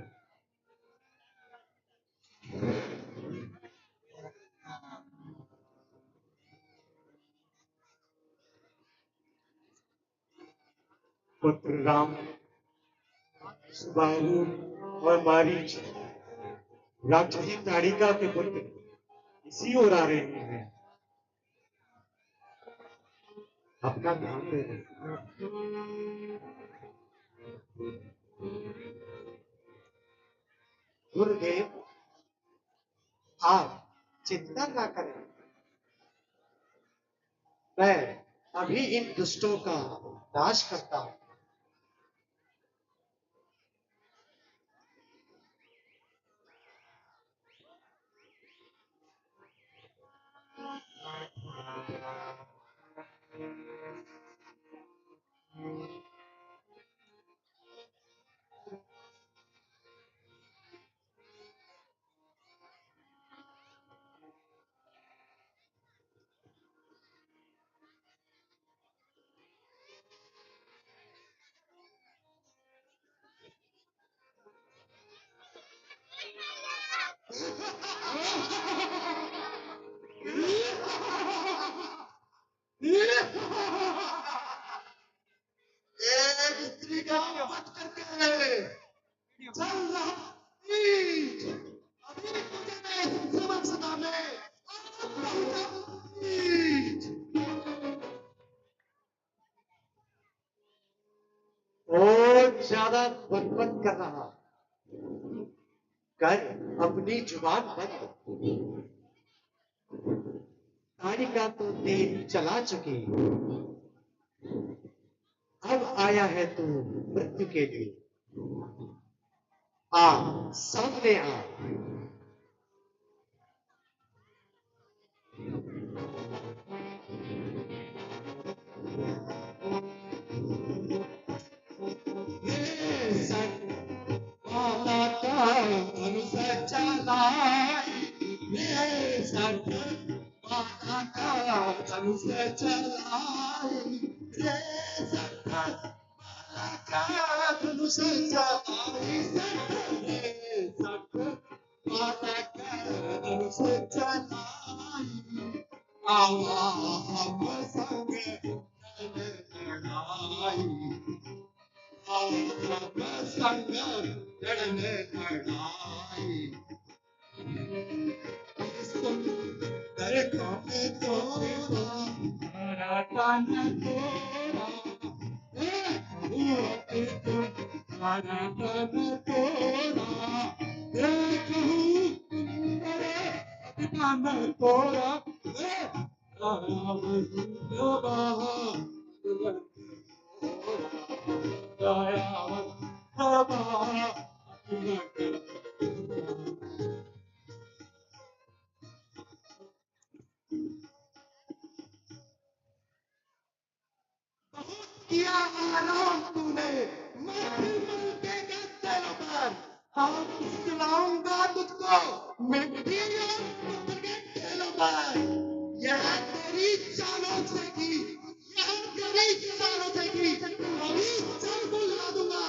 पुत्र राम, सुबाहु और मारीच राक्षसी ताड़िका के पुत्र इसी ओर आ रहे हैं। अपना ध्यान दें। गुरुदेव, आप चिंता ना करें, मैं अभी इन दुष्टों का नाश करता हूं। एक स्त्री का वध करके चल रहा नीच। अभी तुझे मैं सबक सिखाने नीच। और ज्यादा बकबक कर रहा कर अपनी जुबान बंद। तारिका तो देर चला चुकी, अब आया है तू मृत्यु के लिए। आ सामने आ। माता का धनुष चलाई, माता का धनुष चलाई, का धनुष चलाई, माता का धनुष चलाई, आवा हम संग लड़ाई, संग लड़ने लड़ाई। सुंदर काम तोरा, हरा तन तोरा, हरा तन तोरा, देखूं सुंदर तन तोरा, राम किया आराम तूने, मैं फिर मलकेगा तेरे पर, हम सुनाऊंगा तुझको मिट्टी और पत्थर के खेलों पर। यह तेरी चालों से की, यह तेरी चालों से की, अभी चल को लगा दूंगा,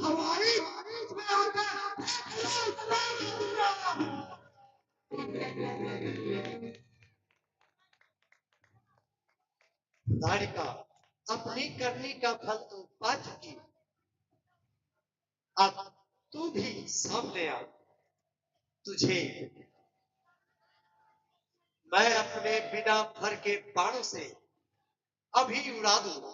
हमारी बीच में आकर दूंगा। तारिका, अपनी करनी का फल तू पा चुकी, अब तू भी सामने आ। तुझे मैं अपने बिना भर के बाणों से अभी उड़ा दूंगा।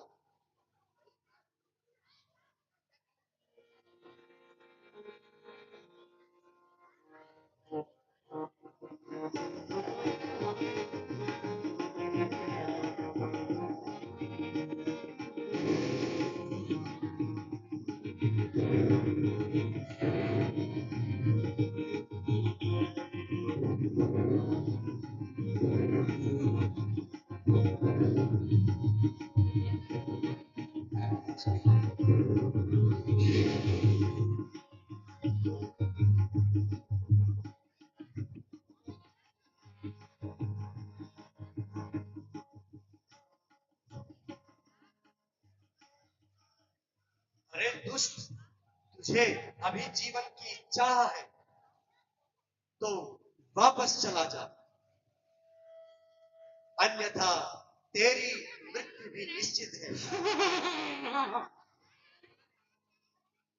अरे दुष्ट, तुझे अभी जीवन की चाह है तो वापस चला जा, अन्यथा तेरी मृत्यु भी निश्चित है।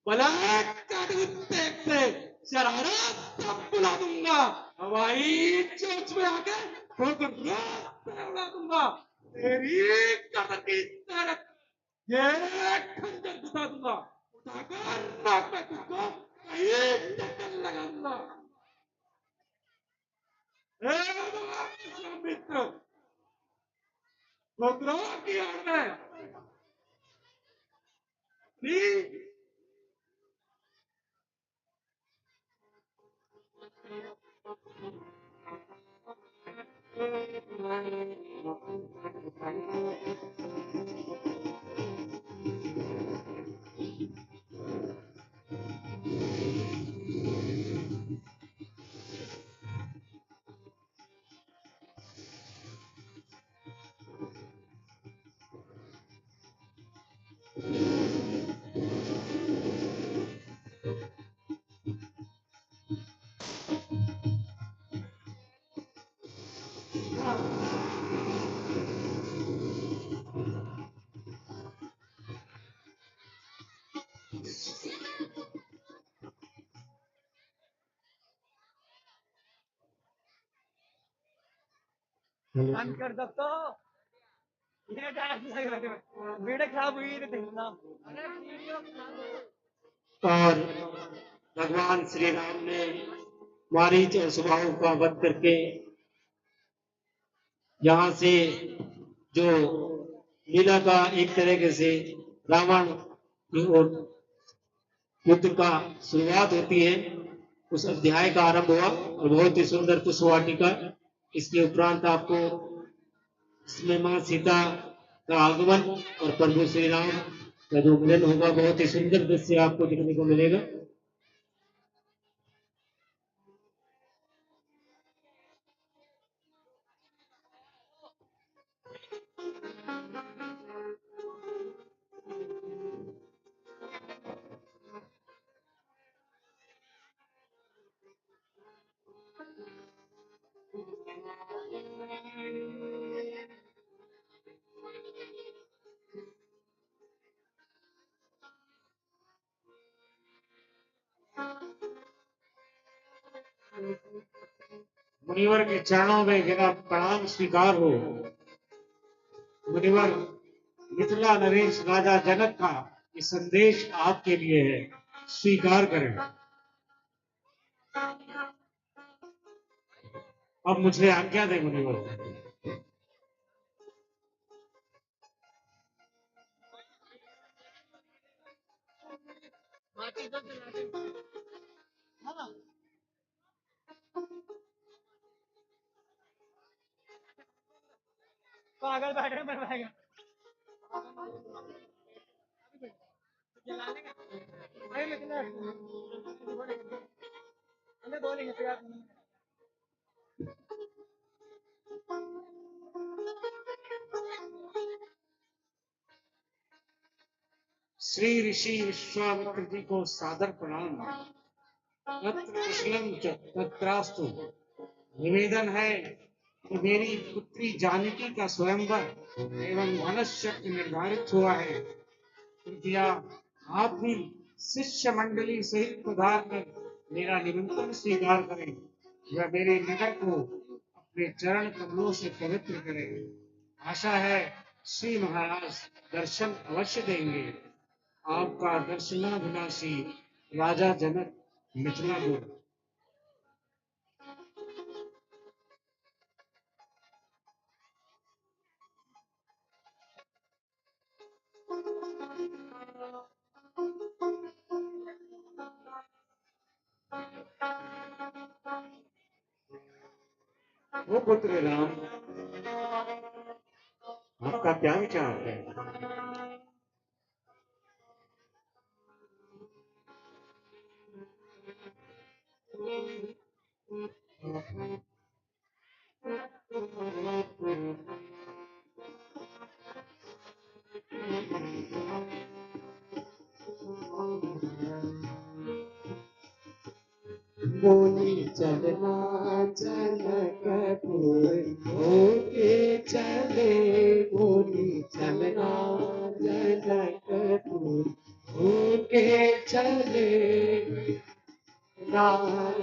बलात्कार से शरारत सब बुला दूंगा, हवाई चोंच में आकर ठोकर उड़ा दूंगा, तेरी कमर के तरफ ये खंजर घुसा दूंगा, उठाकर नाक में तुझको कहीं टक्कर लगा दूंगा।
मित्र उपद्रव की आड़ में प्लीज
कर सकते हो ये वीडियो खराब हुई थी देखना अरे वीडियो
और भगवान श्री राम ने मारीच और सुबाहु का वध करके यहाँ से जो लीला का एक तरीके से रावण की ओर युद्ध का शुरुआत होती है, उस अध्याय का आरंभ हुआ और बहुत ही सुंदर पुष्पवाटिका। इसके उपरांत आपको इसमें मां सीता का आगमन और प्रभु श्री राम का जो मिलन होगा, बहुत ही सुंदर दृश्य आपको देखने को मिलेगा।
मुनिवर के चरणों में मेरा प्रणाम स्वीकार हो। मुनिवर, मिथिला नरेश राजा जनक का ये संदेश आपके लिए है, स्वीकार करें। अब मुझे आज्ञा दे मुनिवर।
पागल बैठे बनवाएगा अरे लेकिन बोलेंगे फिर आप
श्री ऋषि विश्वामित्र जी को सादर प्रणाम। तत्र कुशलम च तत्रास्तु। निवेदन है कि मेरी पुत्री जानकी का स्वयंवर एवं धनुष्यक्ति निर्धारित हुआ है। कृपया आप भी शिष्य मंडली सहित पधार कर मेरा निमंत्रण स्वीकार करें व मेरे नगर को अपने चरण कमलों से पवित्र करें। आशा है श्री महाराज दर्शन अवश्य देंगे। आपका दर्शनाभिलाषी राजा जनक, मिथिलापुर। वो पुत्र राम, आपका क्या विचार है?
बोली चलना जनकपुर होके चले, बोली चलना जनकपुर होके चले,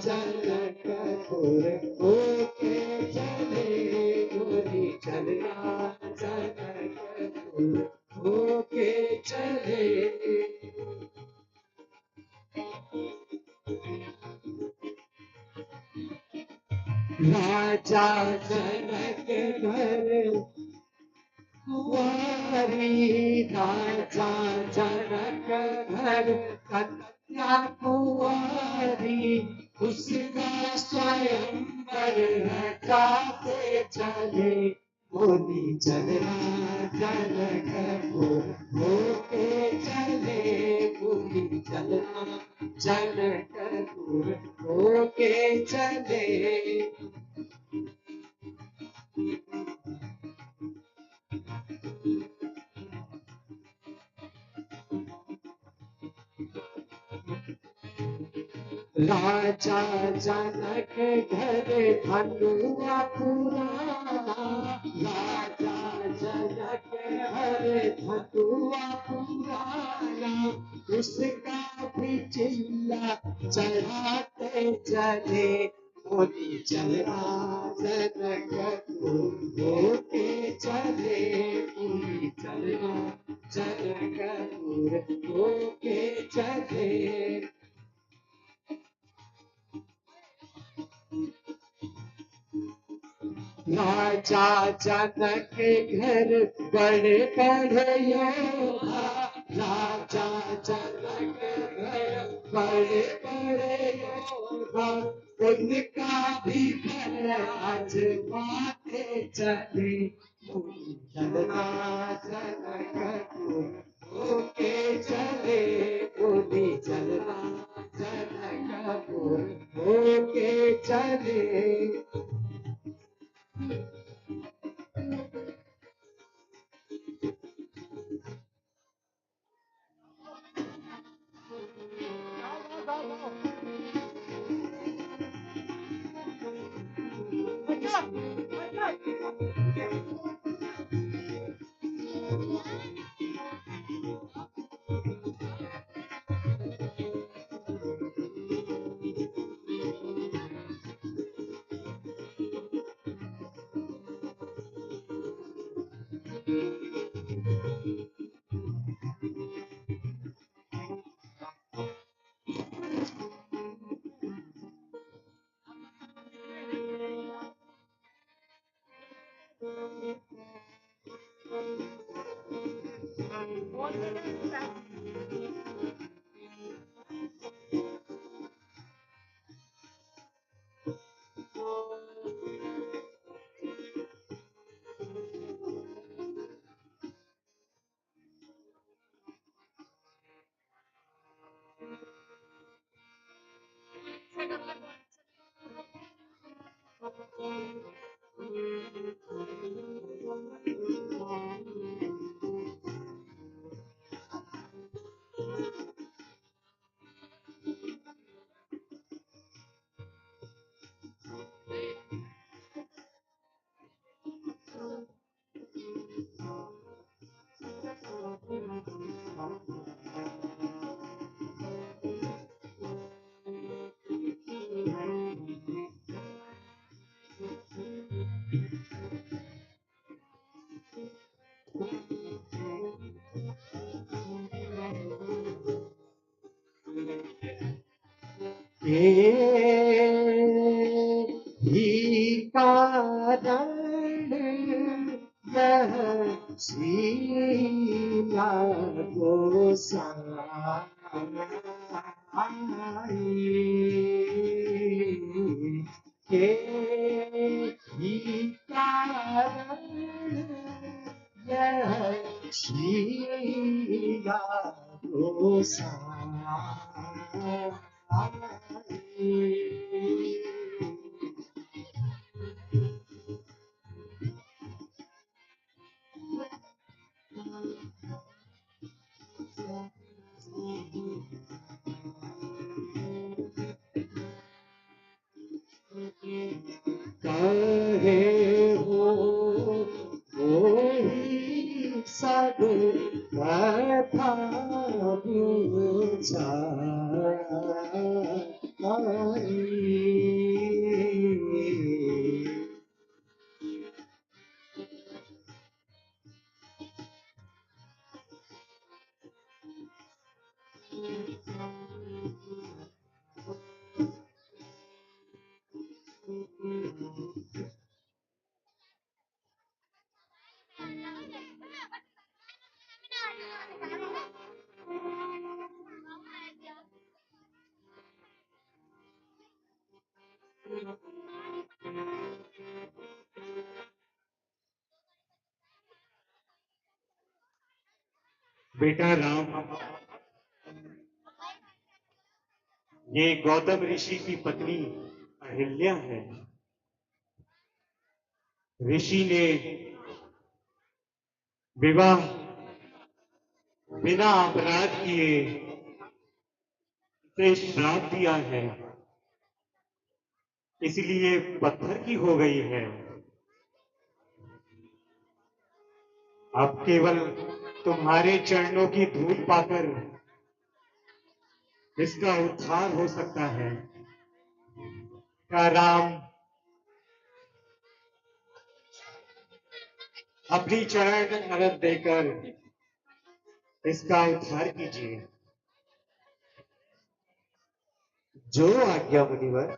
जनकपुर होके चले, बोली चलना जनकपुर होके चले।
राजा जनक घर कुंवारी, राजा जनक घर कन्या कुंवारी, उसका स्वयंवर रचाते चले, बोली चल जनक होके चले, बोली चलना जनकपुर होके चले। राजा जनक घर धनुआ पुराना, राजा जनक घर धनुआ पुराना, उसका भी चिल्ला चढ़ाते चले, बोली चलना जनकपुर होके चले, बोली चलना जनकपुर होके चले। राजा जनक घर बड़े बड़े योद्धा, राजा जनक घर बड़े बड़े योद्धा, उनका भी घर आजमाते चले, बोली चलना जनकपुर होके चले, बोली चलना जनकपुर होके चले। ही कारण यह सीमा को के ही कारण यह सीमा को कहे हो वही सब कथा बुझा बेटा राम, ये गौतम ऋषि की पत्नी अहिल्या है। ऋषि ने विवाह बिना अपराध किए से श्राप दिया है, इसलिए पत्थर की हो गई है। अब केवल तुम्हारे चरणों की धूल पाकर इसका उद्धार हो सकता है। क्या राम अपनी चरण अगर देकर इसका उद्धार कीजिए। जो आज्ञा मुनिवर।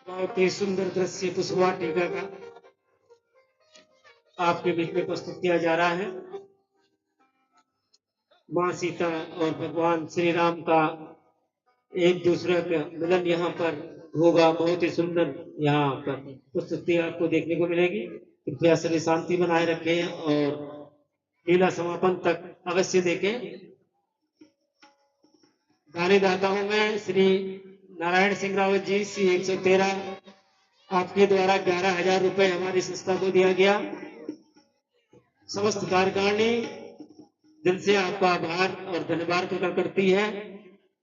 बहुत ही सुंदर दृश्य पुष्पवाटिका का आपके बीच में प्रस्तुत किया जा रहा है। माँ सीता और भगवान श्री राम का एक दूसरे का मिलन यहाँ पर होगा। बहुत ही सुंदर यहाँ पर प्रस्तुति आपको देखने को मिलेगी। कृपया सभी शांति बनाए रखें और लीला समापन तक अवश्य देखें। गाने गाता हूं मैं श्री नारायण सिंह रावत जी, सी 113। आपके द्वारा 11,000 रुपए हमारी संस्था को दिया गया। समस्त कार्यकारिणी दिल से आपका आभार और धन्यवाद प्रकट करती है।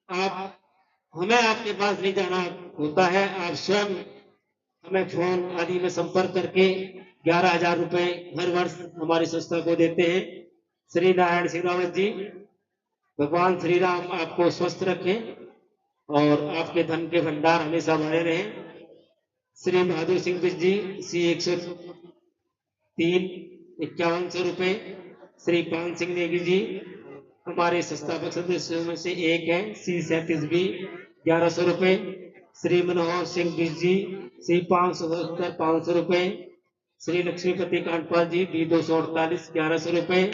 आप हमें आपके पास नहीं जाना होता है, आप स्वयं हमें फोन आदि में संपर्क करके 11,000 रुपए हर वर्ष हमारी संस्था को देते हैं। श्री नारायण सिंह रावत जी, भगवान श्री राम आपको स्वस्थ रखें और आपके धन के भंडार हमेशा भरे रहें। श्री बहादुर सिंह बिज जी, सी 103, 5100 रुपए। श्री पान सिंह नेगी जी हमारे संस्थापक सदस्यों में से एक है, सी 37B, 1100 रुपए। श्री मनोहर सिंह बिज जी, सी 577, 500 रुपए। श्री लक्ष्मीपति कांडपाल जी, बी 248, 1100 रुपए।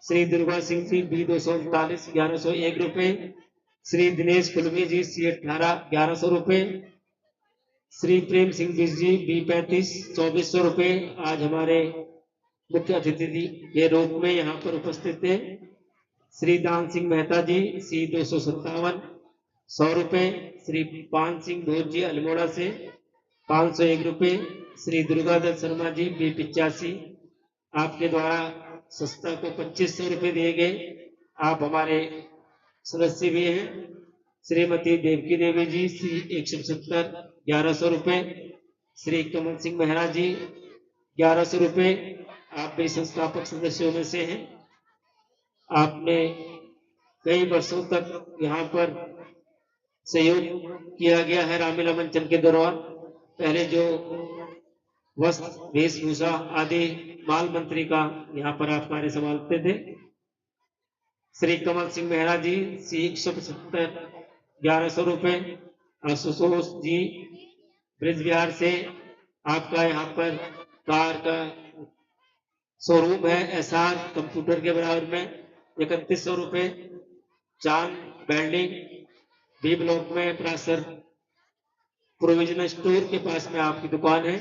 श्री दुर्गा सिंह जी, बी 239, 1101 रुपए। श्री दिनेश कुलमी जी, सी 18, 1100 रुपए।
श्री प्रेम सिंह जी B35 2400 रुपये आज हमारे मुख्य अतिथि के रूप में यहाँ पर उपस्थित थे। श्री दान सिंह मेहता जी C257 100 रुपये। श्री पान सिंह भोज जी अल्मोड़ा से 501 रुपये। श्री दुर्गादत्त शर्मा जी B85 आपके द्वारा संस्था को 2500 रुपये दिए गए। आप हमारे सदस्य भी हैं। श्रीमती देवकी देवी जी C175 1100 रुपये। श्री कमल सिंह मेहरा जी 1100 रुपये। आप भी संस्थापक सदस्यों में से हैं। आपने कई वर्षों तक यहाँ पर सहयोग किया गया है रामलीला मंचन के दौरान। पहले जो वस्त्र वेशभूषा आदि माल मंत्री का यहाँ पर आप कार्य संभालते थे। श्री कमल सिंह मेहरा जी C175 1100 रुपये। आशुतोष जी ब्रिज बिहार से आपका यहाँ पर कार का शोरूम है SR कंप्यूटर के बराबर में 3100 रुपये। चांद वेल्डिंग B ब्लॉक में प्रासर प्रोविजनल स्टोर के पास में आपकी दुकान है।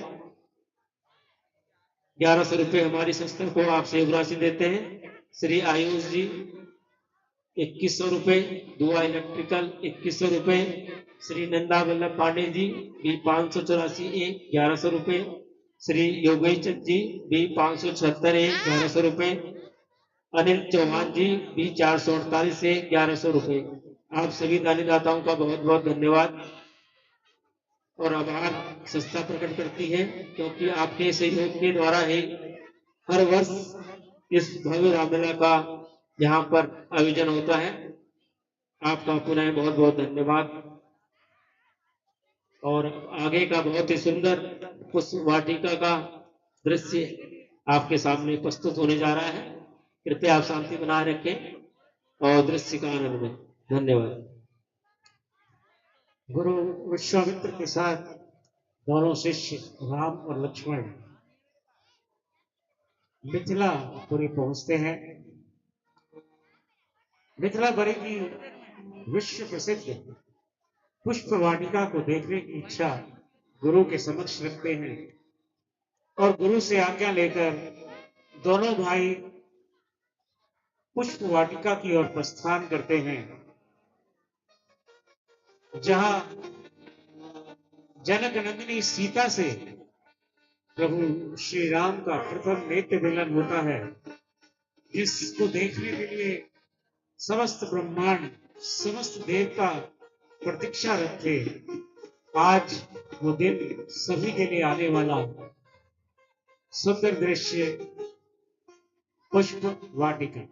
1100 रुपये हमारी संस्था को आप सेवा राशि देते हैं। श्री आयुष जी 2100 रुपये। दुआ इलेक्ट्रिकल 2100 रुपये। श्री नंदा वल्लभ पांडे जी B584 1100 रुपये। श्री योगेश चंद जी B576 1100 रुपये। अनिल चौहान जी B448 1100 रुपये। आप सभी दानीदाताओं का बहुत बहुत धन्यवाद और आभार संस्था प्रकट करती है, क्योंकि आपके सहयोग के द्वारा ही हर वर्ष इस भव्य रामलीला का यहाँ पर आयोजन होता है। आपका पुनः बहुत बहुत धन्यवाद। और आगे का बहुत ही सुंदर पुष्प वाटिका का दृश्य आपके सामने प्रस्तुत होने जा रहा है। कृपया आप शांति बनाए रखें और दृश्य का आनंद लें। धन्यवाद।
गुरु विश्वामित्र के साथ दोनों शिष्य राम और लक्ष्मण मिथिलापुरी पहुंचते हैं। मिथिलापुरी की विश्व प्रसिद्ध पुष्प वाटिका को देखने की इच्छा गुरु के समक्ष रखते हैं और गुरु से आज्ञा लेकर दोनों भाई पुष्प वाटिका की ओर प्रस्थान करते हैं, जहां जनक नंदिनी सीता से प्रभु श्री राम का प्रथम नेत्र मिलन होता है, जिसको देखने के लिए समस्त ब्रह्मांड समस्त देवता प्रतीक्षारत थे। आज वो दिन सभी के लिए आने वाला सुंदर दृश्य पुष्प वाटिका।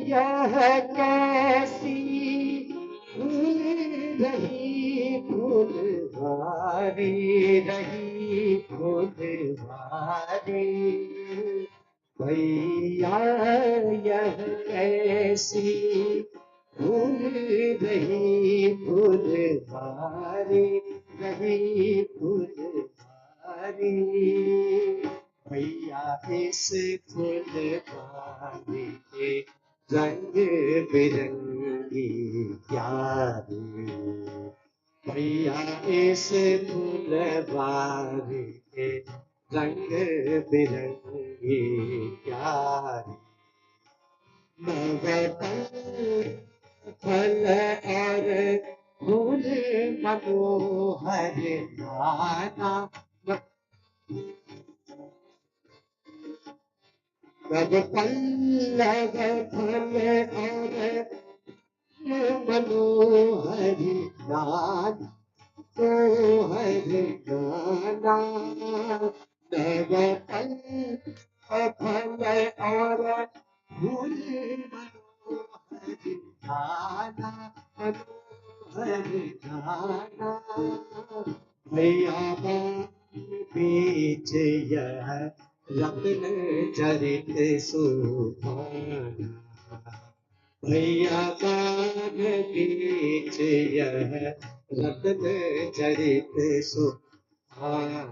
यह कैसी भूल रही फुलवारी रही फुलवारी भैया यह कैसी भूल रही फुलवारी रही फुलवारी भैया इस फुलवारी के रंग बिरंगी प्यारी भैया इस फुलवारी के रंग बिरंगी प्यारी फल और फूल मनोहर नाना पल्लव फल और मनोहर नाना मनोहर नाना नव पल फल और फूल मनोहर नाना मनोहर नाना भैया बीच यह रत्न चरित सुहाना भैया बाग बीच यह रत्न चरित सुहाना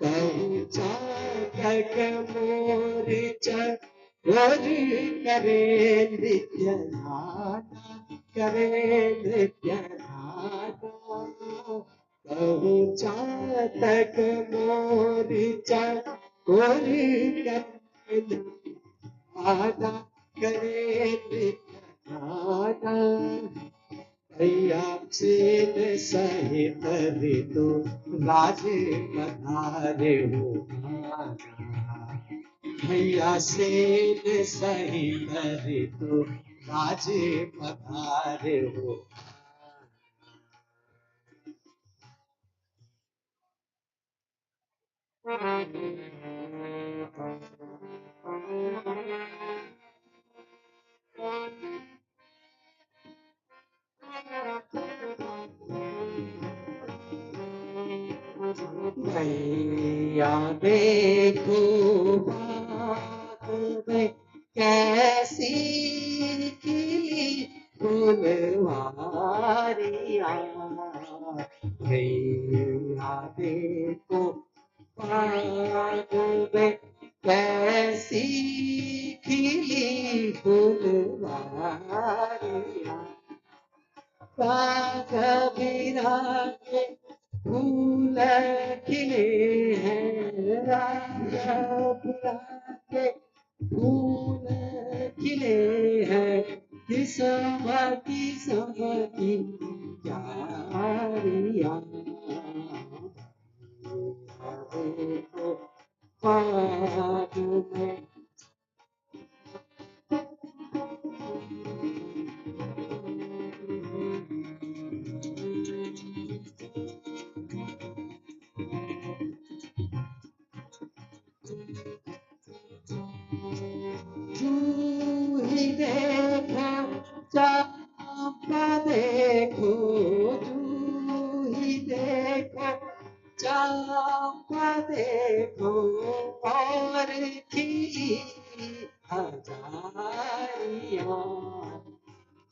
कहूँ चातक मोर चोर करे नृत्य नाना करे नृत्य नाना कहूँ चातक मोर चोर करे नाना करे नृत्य नाना भैया सेन सहित ऋतु राज पधारे हो भैया सेन सहित ऋतु राज पधारे हो भैया देखो बाग में कैसी खिली फुलवारियाँ भैया देखो बाग में कैसी खिली फुलवारियाँ बाग बिरा के फूल खिले हैं राजा बिरा के फूल खिले हैं किस्म की प्यारियाँ देखो बाग में जूही देखो चंपा देखो जूही देखो चंपा देखो और खिली हजारियाँ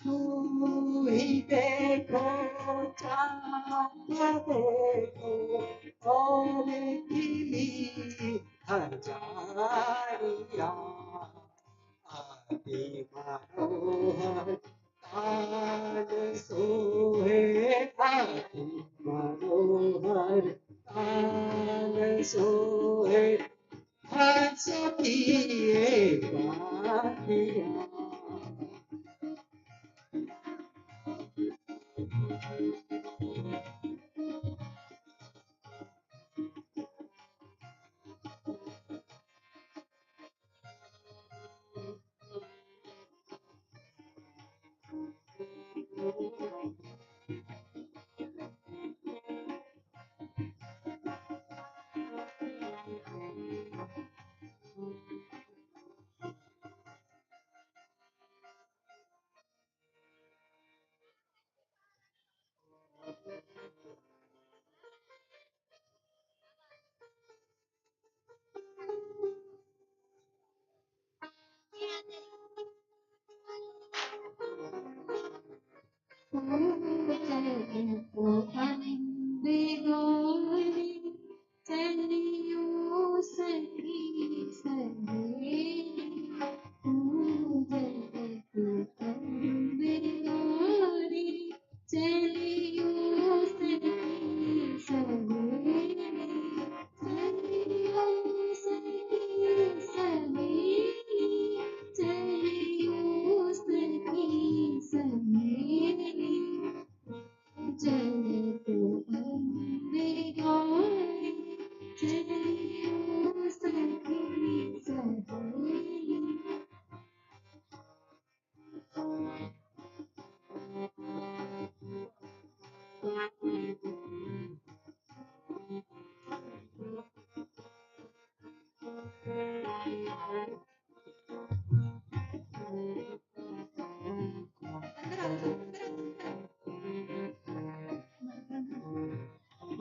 जूही देखो चंपा देखो और खिली हजारियाँ आदि मनोहर तान सोहे आदि मनोहर तान सोहे हंस पिए बात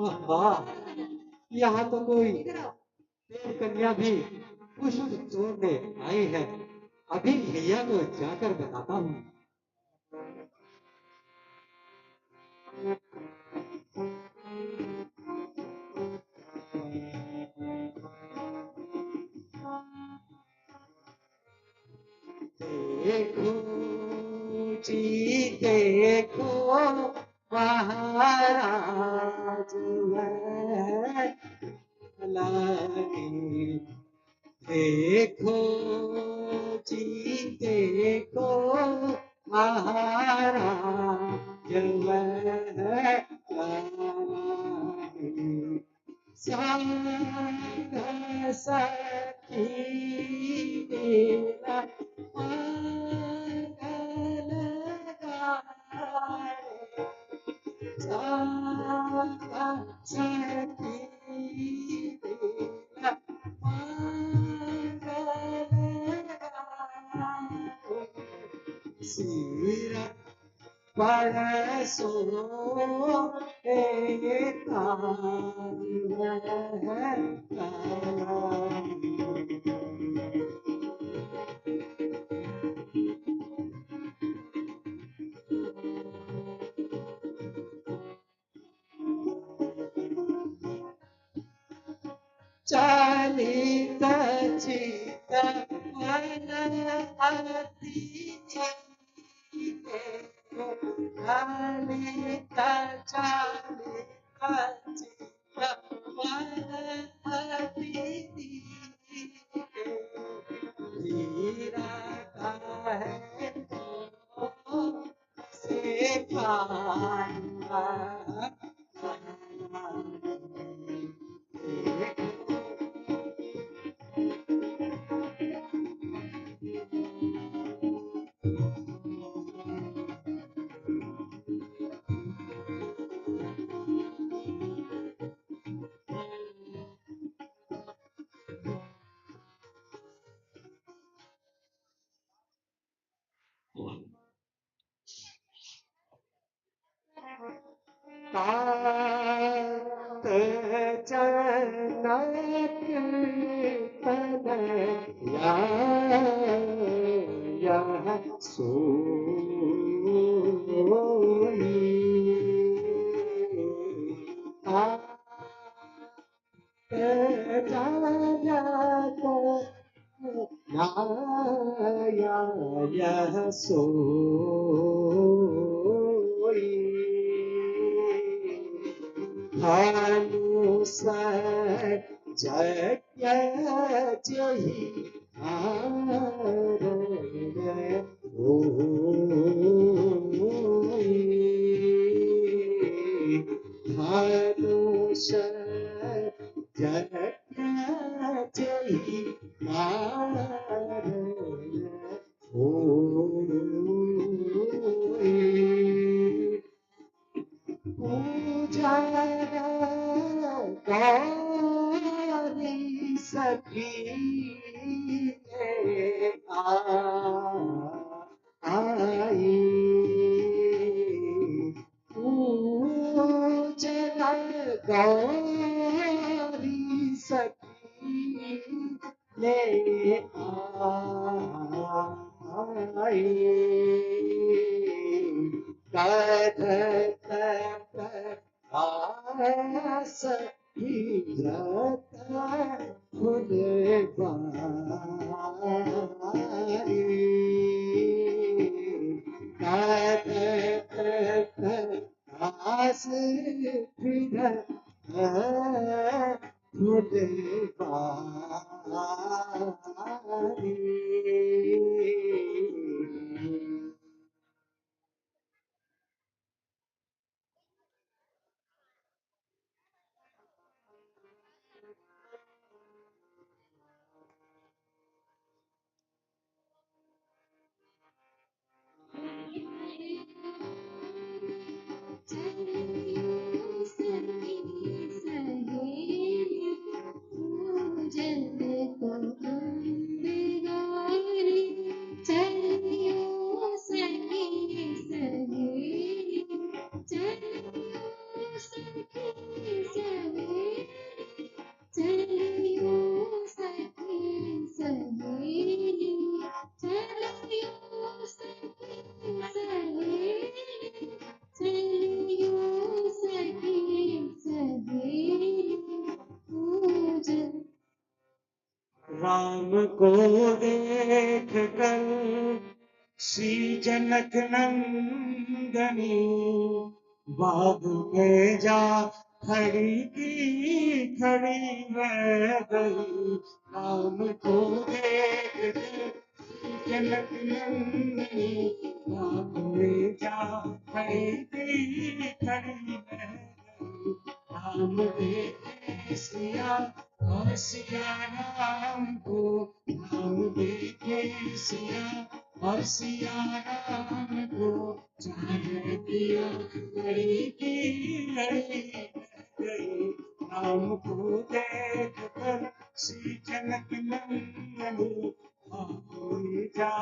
वाह, यहाँ तो कोई देव कन्या भी पुष्प तोड़ने आई है। अभी भैया को जाकर बताता हूँ। देखो जी देखो महाराज है लागी। देखो जी देखो महाराज है लागी। संग सखी मेरा मंगल गाए। संग सखी मेरा मंगल गाए। सिर परसो एक चालित चित मन अति चालित चित मन अति हीरा का है तो से पाया। तात जनक तन यह सोई। तात जनक यह सोई। अनुसर जय जही
कथत प्रकाश हीरत फुलवारी कथत प्रकाश हीरत फुलवारी राम को देख कर श्री जनक नंदनी बाग में जा खड़ी की खड़ी रह गई। राम को देख कर जनक नंदनी बाग में जा खड़ी की खड़ी रह गई। राम देखे सिया और सिया राम को, राम देखे सिया और सिया राम को, चाहे दिया लड़ी की लड़ी गई। राम को देख कर श्री जनक नंदनी बाग जा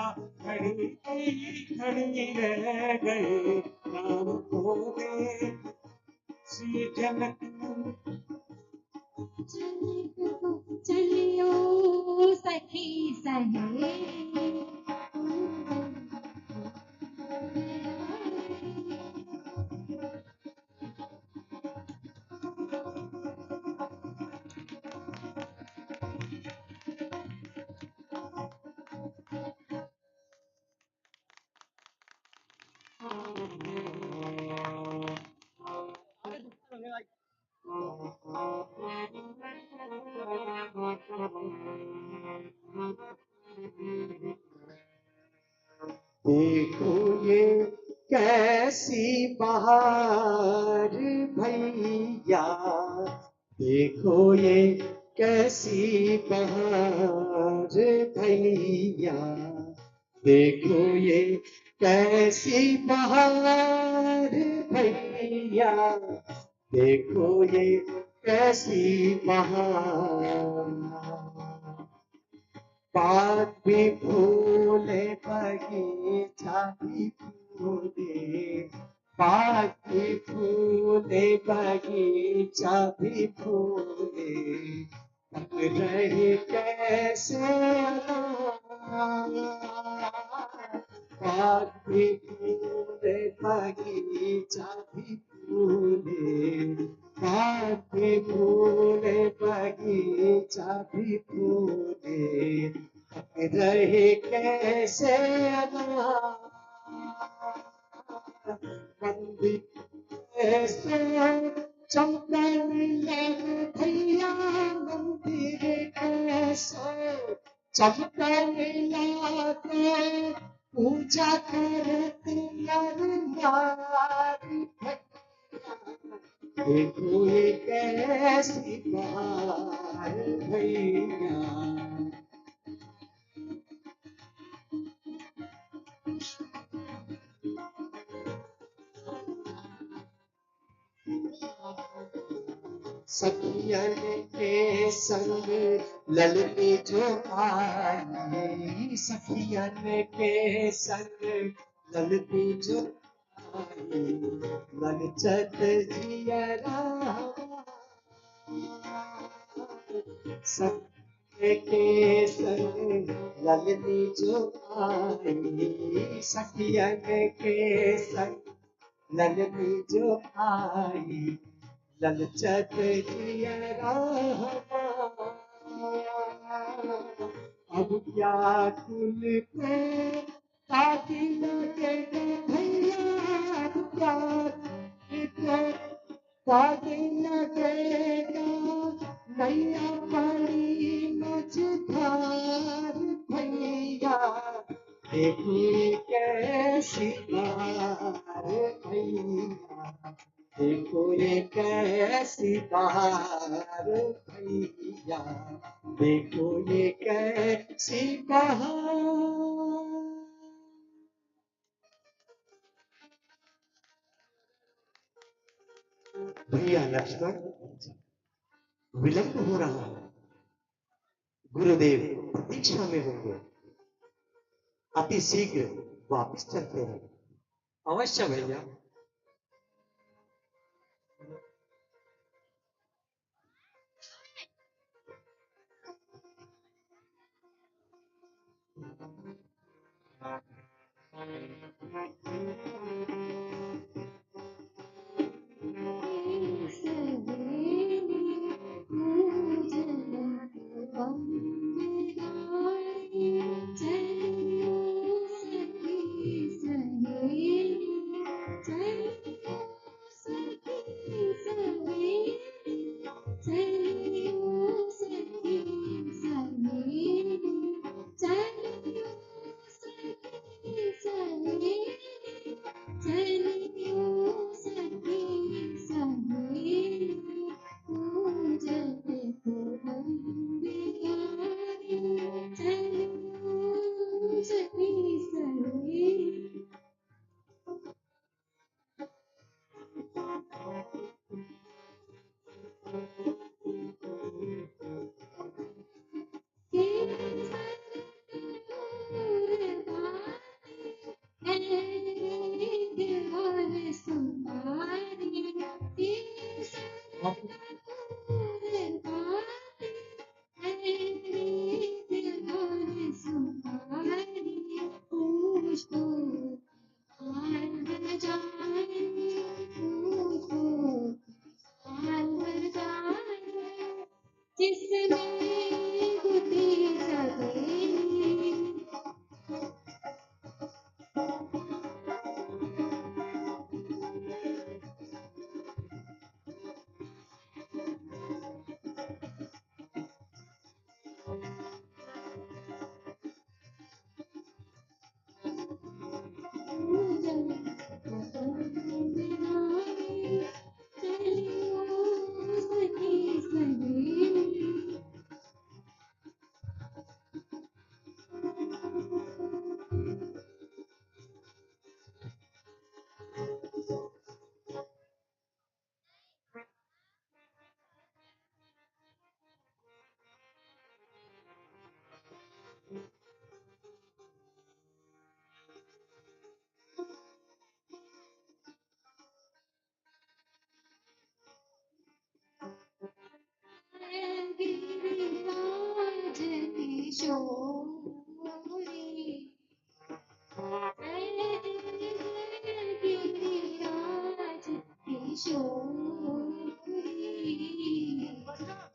खड़ी की खड़ी रह गए। राम को देख श्री जनक
चलियो सखी सहेली
देखो ये कैसी बहार भैया, देखो ये कैसी बहार भैया, देखो ये कैसी बहार भैया, देखो ये कैसी बहार। बाग भी फूले बगीचा भी फूले, बाग भी फूले बगीचा भी फूले, तक रहे कैसे बाग भी फूले बगीचा भी फूले, बाग भी फूले बगीचा भी फूले, रहे कैसे मंदिर कैसे चमकने लगे भैया, मंदिर कैसे चमकने लगे, पूजा करते नर नारी भैया, देखो ये कैसी बहार भैया। सखियन के संग ललनी जो आई, सखियन के संग ललनी जो आई, ललचत जियरा
के संग ललनी जो आई, सखियन के संग ललनी जो आई, ललचत जियरा हमारा। अब क्या कुल पे ताकि लगेगा भैया, अब क्या कुल पे ताकि लगेगा, नैया बड़ी मझधार भैया, देखिए कैसी बार भैया, देखो ये कैसी बहार भैया, देखो ये कैसी बहार। भैया लक्ष्मण, विलंब हो रहा है, गुरुदेव प्रतीक्षा में होंगे, अति शीघ्र वापस चलते हैं। अवश्य भैया।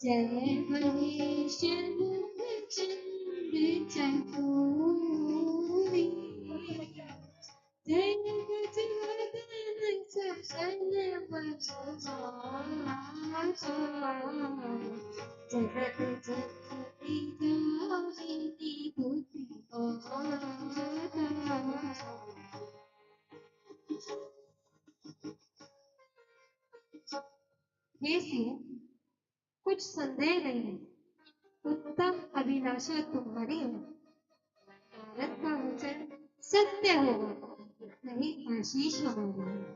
जय महेश मुख चंद्र चकोरी, जय गजवदन सफल जगत जननी दामिनी बुद्धि हे सिंह, कुछ संदेह नहीं है, उत्तम अभिलाषा तुम्हारी है। भारत का वचन सत्य होगा, नहीं आशीष हमारी है।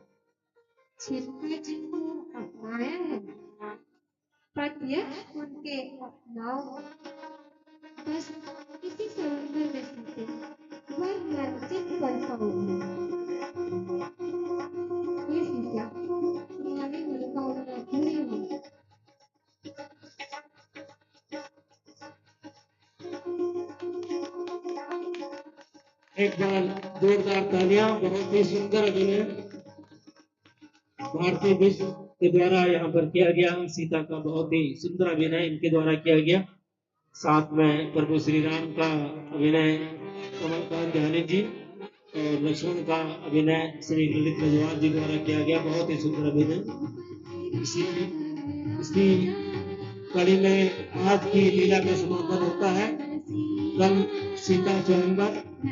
छिपकर जिनको अपनाया है, प्रत्यक्ष उनके अपनाओ। बस इसी समुद्र में सीखे वर मनचित कर पाओगे। ये सीखा तुम्हारी मनोकामना पूरी हो।
एक बार जोरदार तालियां। बहुत ही सुंदर अभिनय भारतीय विश्व के द्वारा यहाँ पर किया गया। सीता का बहुत ही सुंदर अभिनय इनके द्वारा किया गया। साथ में प्रभु श्री राम का अभिनय कमलकांत ध्यानी जी और लक्ष्मण का अभिनय श्री ललित रजवान जी द्वारा किया गया। बहुत ही सुंदर अभिनय। इसी कड़ी में आज की लीला का समापन होता है। कल सीता स्वयंवर